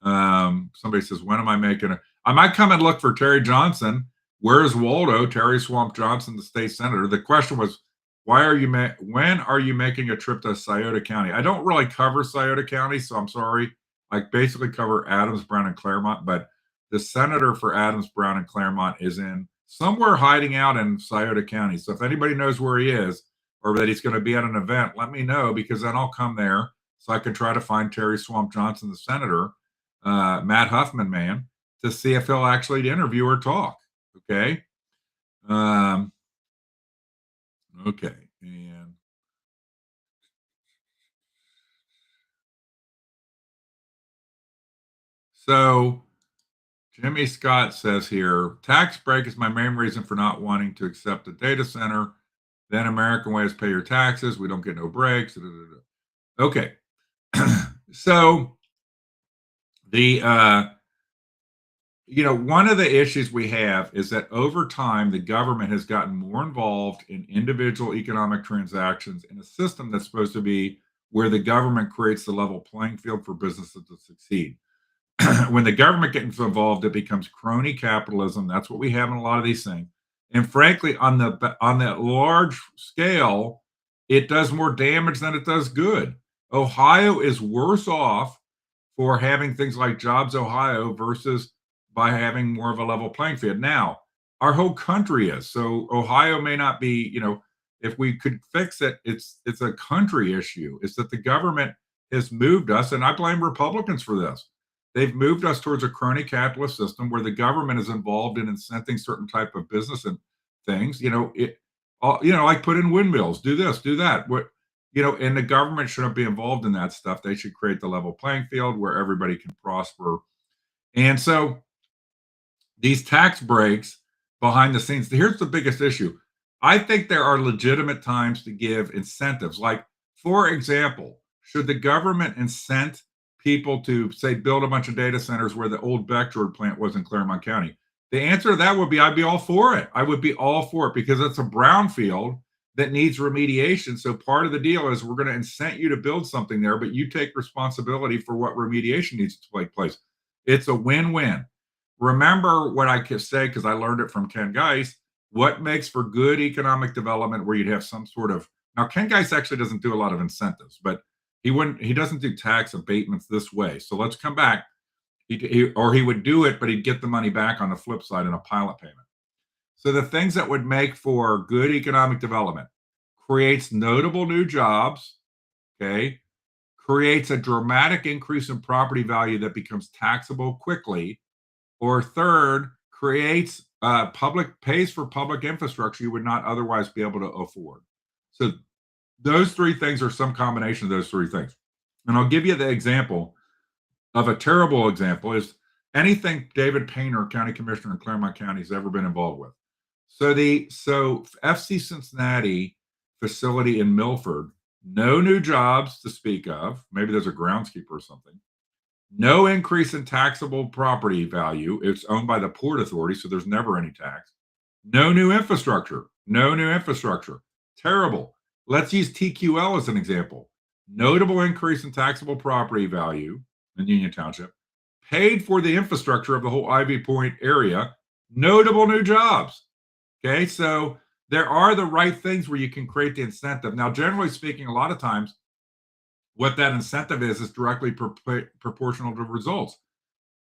Somebody says, when am I making it? I might come and look for Terry Johnson. Where's Waldo? Terry Swamp Johnson, the state senator. The question was, when are you making a trip to Scioto County? I don't really cover Scioto County, so I'm sorry. I basically cover Adams, Brown, and Claremont, but the senator for Adams, Brown, and Claremont is in somewhere hiding out in Scioto County. So if anybody knows where he is or that he's going to be at an event, let me know, because then I'll come there so I can try to find Terry Swamp Johnson, the senator, Matt Huffman man, to see if he'll actually interview or talk. Okay. Okay. And so Jimmy Scott says here, tax break is my main reason for not wanting to accept a data center. Then American ways pay your taxes. We don't get no breaks. Okay. So the, one of the issues we have is that over time, the government has gotten more involved in individual economic transactions in a system that's supposed to be where the government creates the level playing field for businesses to succeed. When the government gets involved, it becomes crony capitalism. That's what we have in a lot of these things. And frankly, on the large scale, it does more damage than it does good. Ohio is worse off for having things like Jobs Ohio versus by having more of a level playing field. Now, our whole country is. So Ohio may not be, if we could fix it, it's a country issue. It's that the government has moved us, and I blame Republicans for this. They've moved us towards a crony capitalist system where the government is involved in incenting certain type of business and things. Like put in windmills, do this, do that. And the government shouldn't be involved in that stuff. They should create the level playing field where everybody can prosper. And so these tax breaks behind the scenes, here's the biggest issue. I think there are legitimate times to give incentives. Like, for example, should the government incent people to, say, build a bunch of data centers where the old Beckjord plant was in Claremont County? The answer to that would be I'd be all for it. I would be all for it because it's a brownfield that needs remediation. So part of the deal is we're going to incent you to build something there, but you take responsibility for what remediation needs to take place. It's a win-win. Remember what I can say, because I learned it from Ken Geis, what makes for good economic development where you'd have some sort of, now Ken Geis actually doesn't do a lot of incentives, but he doesn't do tax abatements this way. So let's come back. He would do it, but he'd get the money back on the flip side in a pilot payment. So the things that would make for good economic development: creates notable new jobs, okay, creates a dramatic increase in property value that becomes taxable quickly, or third, creates pays for public infrastructure you would not otherwise be able to afford. So those three things are some combination of those three things. And I'll give you the example of a terrible example is anything David Painter, county commissioner in Claremont County, has ever been involved with. So FC Cincinnati facility in Milford, no new jobs to speak of. Maybe there's a groundskeeper or something. No increase in taxable property value. It's owned by the Port Authority, so there's never any tax. No new infrastructure. Terrible. Let's use TQL as an example. Notable increase in taxable property value in Union Township. Paid for the infrastructure of the whole Ivy Point area. Notable new jobs. Okay, so there are the right things where you can create the incentive. Now, generally speaking, a lot of times, what that incentive is directly proportional to results.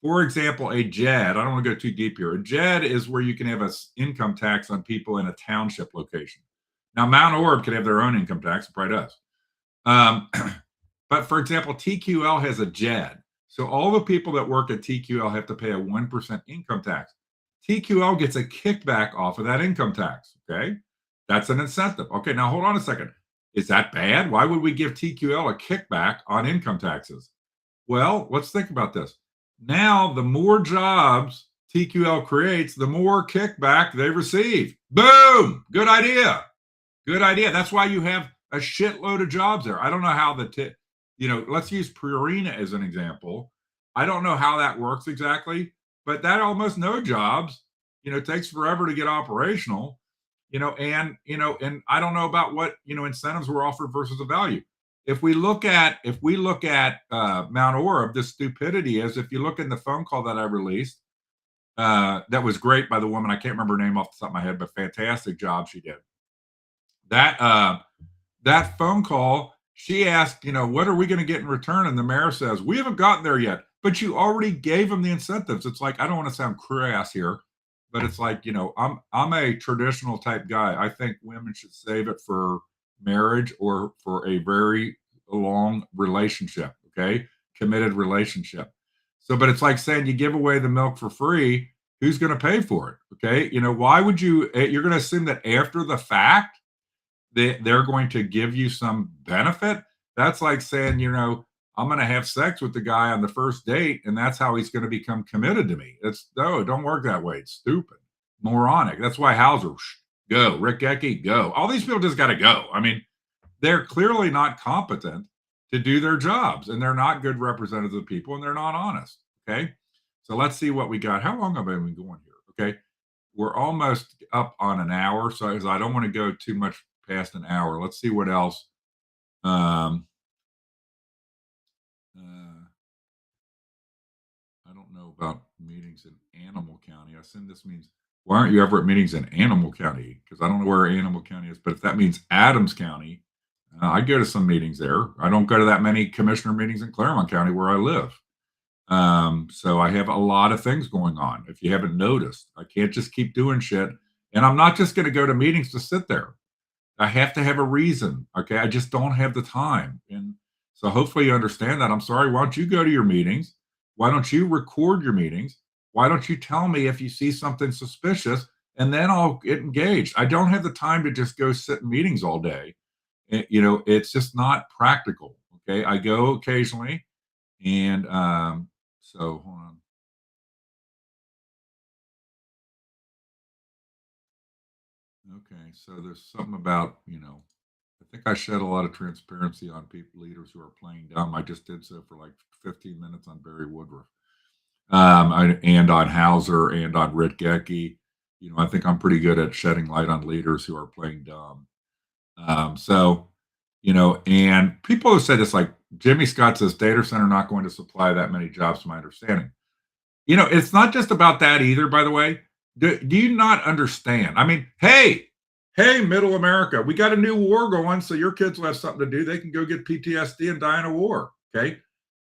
For example, a JED, I don't want to go too deep here. A JED is where you can have an income tax on people in a township location. Now, Mount Orab can have their own income tax, it probably does. But for example, TQL has a JED. So all the people that work at TQL have to pay a 1% income tax. TQL gets a kickback off of that income tax, okay? That's an incentive. Okay, now hold on a second. Is that bad? Why would we give TQL a kickback on income taxes? Well, let's think about this. Now, the more jobs TQL creates, the more kickback they receive. Boom! Good idea. That's why you have a shitload of jobs there. I don't know how let's use Purina as an example. I don't know how that works exactly, but that almost no jobs, takes forever to get operational. And I don't know about what, incentives were offered versus the value. If we look at Mount Orab, the stupidity is, if you look in the phone call that I released, that was great by the woman. I can't remember her name off the top of my head, but fantastic job she did. That phone call, she asked, what are we going to get in return? And the mayor says, we haven't gotten there yet, but you already gave them the incentives. It's like, I don't want to sound crass here, but it's like, I'm a traditional type guy. I think women should save it for marriage or for a very long relationship, okay? Committed relationship. So, but it's like saying you give away the milk for free. Who's going to pay for it? Okay. Why would you're going to assume that after the fact, they're going to give you some benefit? That's like saying, I'm going to have sex with the guy on the first date, and that's how he's going to become committed to me. No, don't work that way. It's stupid, moronic. That's why Hauser, go. Rick Ecke, go. All these people just got to go. I mean, they're clearly not competent to do their jobs, and they're not good representatives of people, and they're not honest. Okay, so let's see what we got. How long have I been going here? Okay, we're almost up on an hour, so I don't want to go too much past an hour. Let's see what else. I don't know about meetings in Animal County. I assume this means, why aren't you ever at meetings in Animal County? Because I don't know where Animal County is, but if that means Adams County, I go to some meetings there. I don't go to that many commissioner meetings in Claremont County where I live. So I have a lot of things going on. If you haven't noticed, I can't just keep doing shit. And I'm not just going to go to meetings to sit there. I have to have a reason. Okay. I just don't have the time. And so hopefully you understand that. I'm sorry. Why don't you go to your meetings? Why don't you record your meetings? Why don't you tell me if you see something suspicious and then I'll get engaged? I don't have the time to just go sit in meetings all day. It's just not practical. Okay. I go occasionally. And so hold on. Okay. So there's something about, I think I shed a lot of transparency on people, leaders who are playing dumb. I just did so for like 15 minutes on Barry Woodruff, and on Hauser and on Rick Gecky. I think I'm pretty good at shedding light on leaders who are playing dumb. And people who say this, like Jimmy Scott says, data center not going to supply that many jobs, to my understanding. It's not just about that either, by the way. Do you not understand? I mean, hey, middle America, we got a new war going, so your kids will have something to do. They can go get PTSD and die in a war. Okay.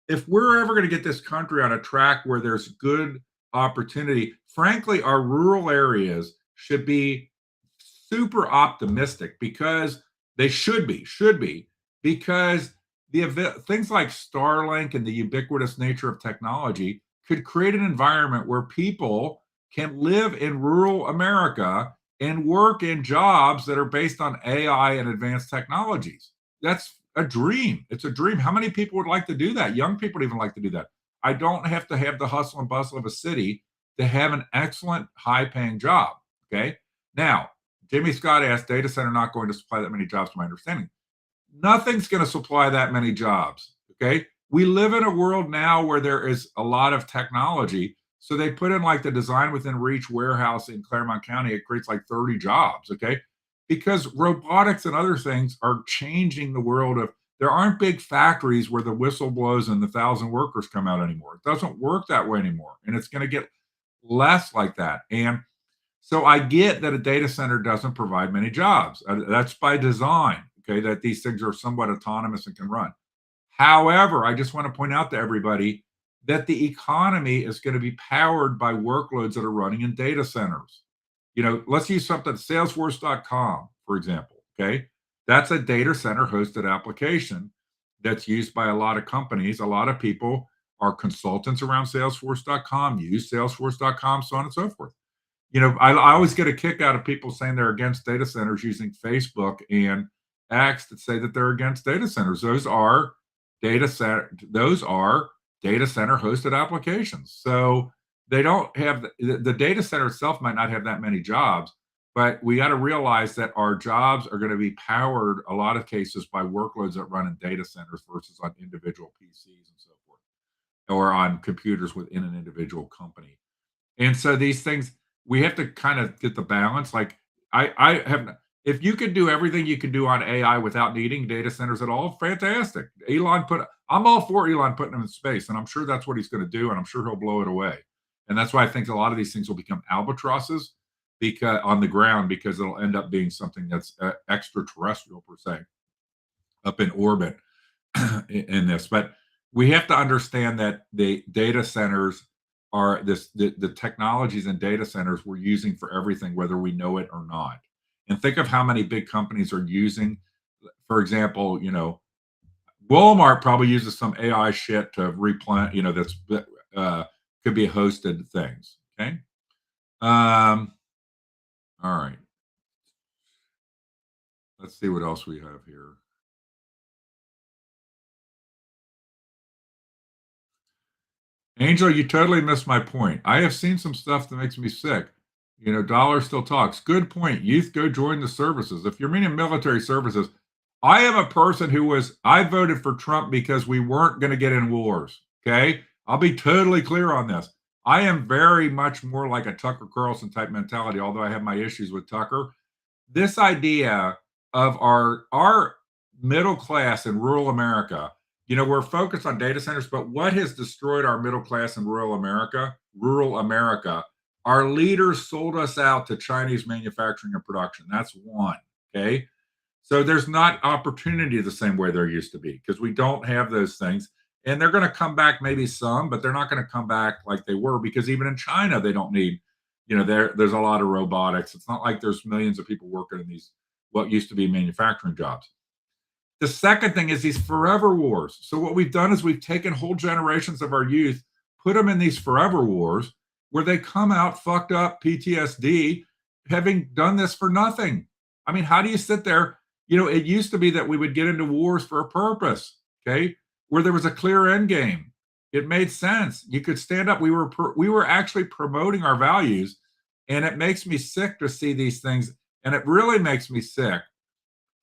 If we're ever going to get this country on a track where there's good opportunity, frankly, our rural areas should be super optimistic because they should be because things like Starlink and the ubiquitous nature of technology could create an environment where people can live in rural America and work in jobs that are based on AI and advanced technologies. That's a dream. It's a dream. How many people would like to do that? Young people even like to do that. I don't have to have the hustle and bustle of a city to have an excellent, high paying job. Okay. Now, Jimmy Scott asked, data center not going to supply that many jobs, to my understanding. Nothing's going to supply that many jobs. Okay. We live in a world now where there is a lot of technology. So they put in like the design within reach warehouse in Claremont County. It creates like 30 jobs. Okay. Because robotics and other things are changing the world of, there aren't big factories where the whistle blows and 1,000 workers come out anymore. It doesn't work that way anymore. And it's going to get less like that. And so I get that a data center doesn't provide many jobs. That's by design, okay, that these things are somewhat autonomous and can run. However, I just want to point out to everybody that the economy is going to be powered by workloads that are running in data centers. Let's use something, Salesforce.com, for example, okay? That's a data center hosted application that's used by a lot of companies. A lot of people are consultants around Salesforce.com, use Salesforce.com, so on and so forth. I always get a kick out of people saying they're against data centers using Facebook and X to say that they're against data centers. Those are data center hosted applications. So they don't have the data center itself might not have that many jobs, but we got to realize that our jobs are going to be powered a lot of cases by workloads that run in data centers versus on individual PCs and so forth, or on computers within an individual company. And so these things, we have to kind of get the balance. Like if you could do everything you can do on AI without needing data centers at all, fantastic. I'm all for Elon putting them in space, and I'm sure that's what he's going to do, and I'm sure he'll blow it away. And that's why I think a lot of these things will become albatrosses on the ground, because it'll end up being something that's extraterrestrial per se, up in orbit in this. But we have to understand that the data centers are the technologies and data centers we're using for everything, whether we know it or not. And think of how many big companies are using, for example, Walmart probably uses some AI shit to replant, that could be hosted things. Okay. All right. Let's see what else we have here. Angel, you totally missed my point. I have seen some stuff that makes me sick. Dollar still talks. Good point. Youth, go join the services. If you're meaning military services, I am a person I voted for Trump because we weren't going to get in wars. Okay. I'll be totally clear on this. I am very much more like a Tucker Carlson type mentality, although I have my issues with Tucker. This idea of our middle class in rural America, we're focused on data centers, but what has destroyed our middle class in rural America? Our leaders sold us out to Chinese manufacturing and production. That's one. Okay. So there's not opportunity the same way there used to be, because we don't have those things. And they're going to come back, maybe some, but they're not going to come back like they were, because even in China, they don't need, there's a lot of robotics. It's not like there's millions of people working in these, what used to be manufacturing jobs. The second thing is these forever wars. So what we've done is we've taken whole generations of our youth, put them in these forever wars where they come out fucked up, PTSD, having done this for nothing. I mean, how do you sit there? It used to be that we would get into wars for a purpose, okay, where there was a clear end game. It made sense. You could stand up. We were actually promoting our values, and it makes me sick to see these things. And it really makes me sick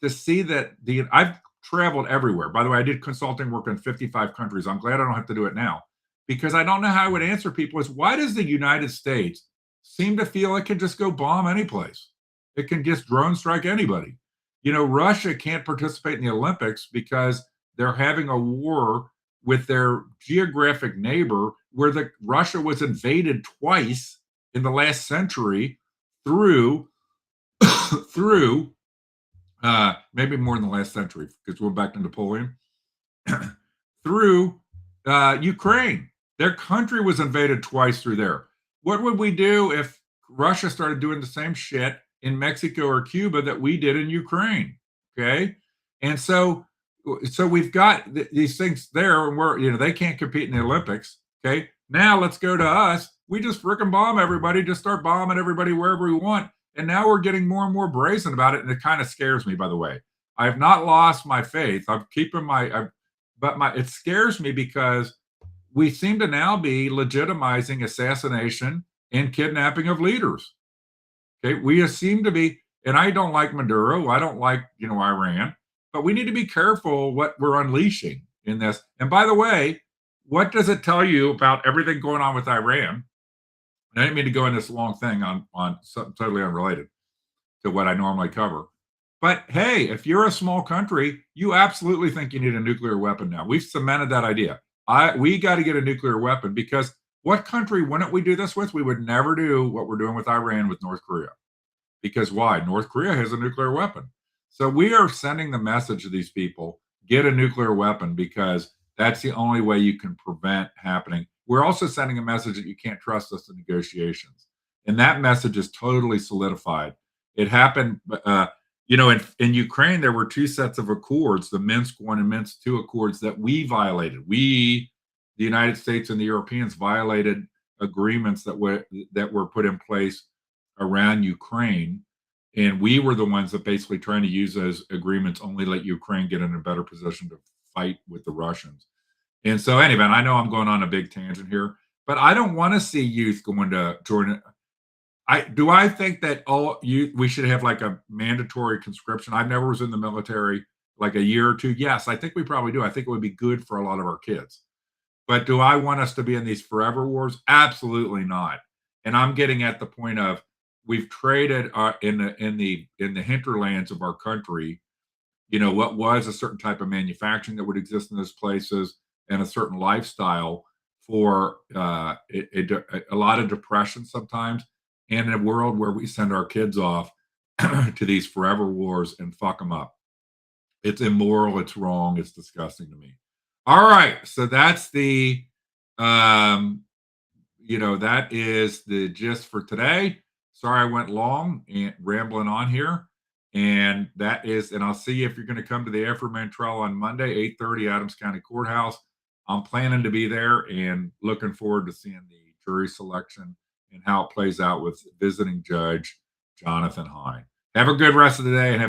to see that I've traveled everywhere. By the way, I did consulting work in 55 countries. I'm glad I don't have to do it now, because I don't know how I would answer people is, why does the United States seem to feel it can just go bomb any place? It can just drone strike anybody. Russia can't participate in the Olympics because they're having a war with their geographic neighbor, where Russia was invaded twice in the last century through maybe more in the last century, because we're back to Napoleon, through Ukraine. Their country was invaded twice through there. What would we do if Russia started doing the same shit in Mexico or Cuba that we did in Ukraine? Okay. And so we've got these things there, and they can't compete in the Olympics. Okay. Now let's go to us. We just frickin' bomb everybody, just start bombing everybody wherever we want. And now we're getting more and more brazen about it. And it kind of scares me, by the way. I have not lost my faith. I'm keeping it scares me, because we seem to now be legitimizing assassination and kidnapping of leaders. Okay. We seem to be, and I don't like Maduro. I don't like, Iran, but we need to be careful what we're unleashing in this. And by the way, what does it tell you about everything going on with Iran? I didn't mean to go in this long thing on something totally unrelated to what I normally cover. But hey, if you're a small country, you absolutely think you need a nuclear weapon now. We've cemented that idea. We got to get a nuclear weapon, because what country wouldn't we do this with? We would never do what we're doing with Iran with North Korea. Because why? North Korea has a nuclear weapon. So we are sending the message to these people, get a nuclear weapon, because that's the only way you can prevent happening. We're also sending a message that you can't trust us in negotiations. And that message is totally solidified. It happened, in Ukraine, there were two sets of accords, the Minsk I and Minsk II accords, that we violated. We, the United States and the Europeans, violated agreements that were put in place around Ukraine. And we were the ones that basically trying to use those agreements only let Ukraine get in a better position to fight with the Russians. And so anyway, I know I'm going on a big tangent here, but I don't want to see youth going to join. I think that we should have like a mandatory conscription. I've never was in the military, like a year or two. Yes, I think we probably do. I think it would be good for a lot of our kids. But do I want us to be in these forever wars? Absolutely not. And I'm getting at the point of, we've traded in the hinterlands of our country, what was a certain type of manufacturing that would exist in those places and a certain lifestyle for a lot of depression sometimes, and in a world where we send our kids off to these forever wars and fuck them up. It's immoral. It's wrong. It's disgusting to me. All right. So that's that is the gist for today. Sorry I went long and rambling on here. And I'll see you if you're going to come to the Afro-Man trial on Monday, 8:30, Adams County Courthouse. I'm planning to be there and looking forward to seeing the jury selection and how it plays out with visiting Judge Jonathan Hine. Have a good rest of the day and have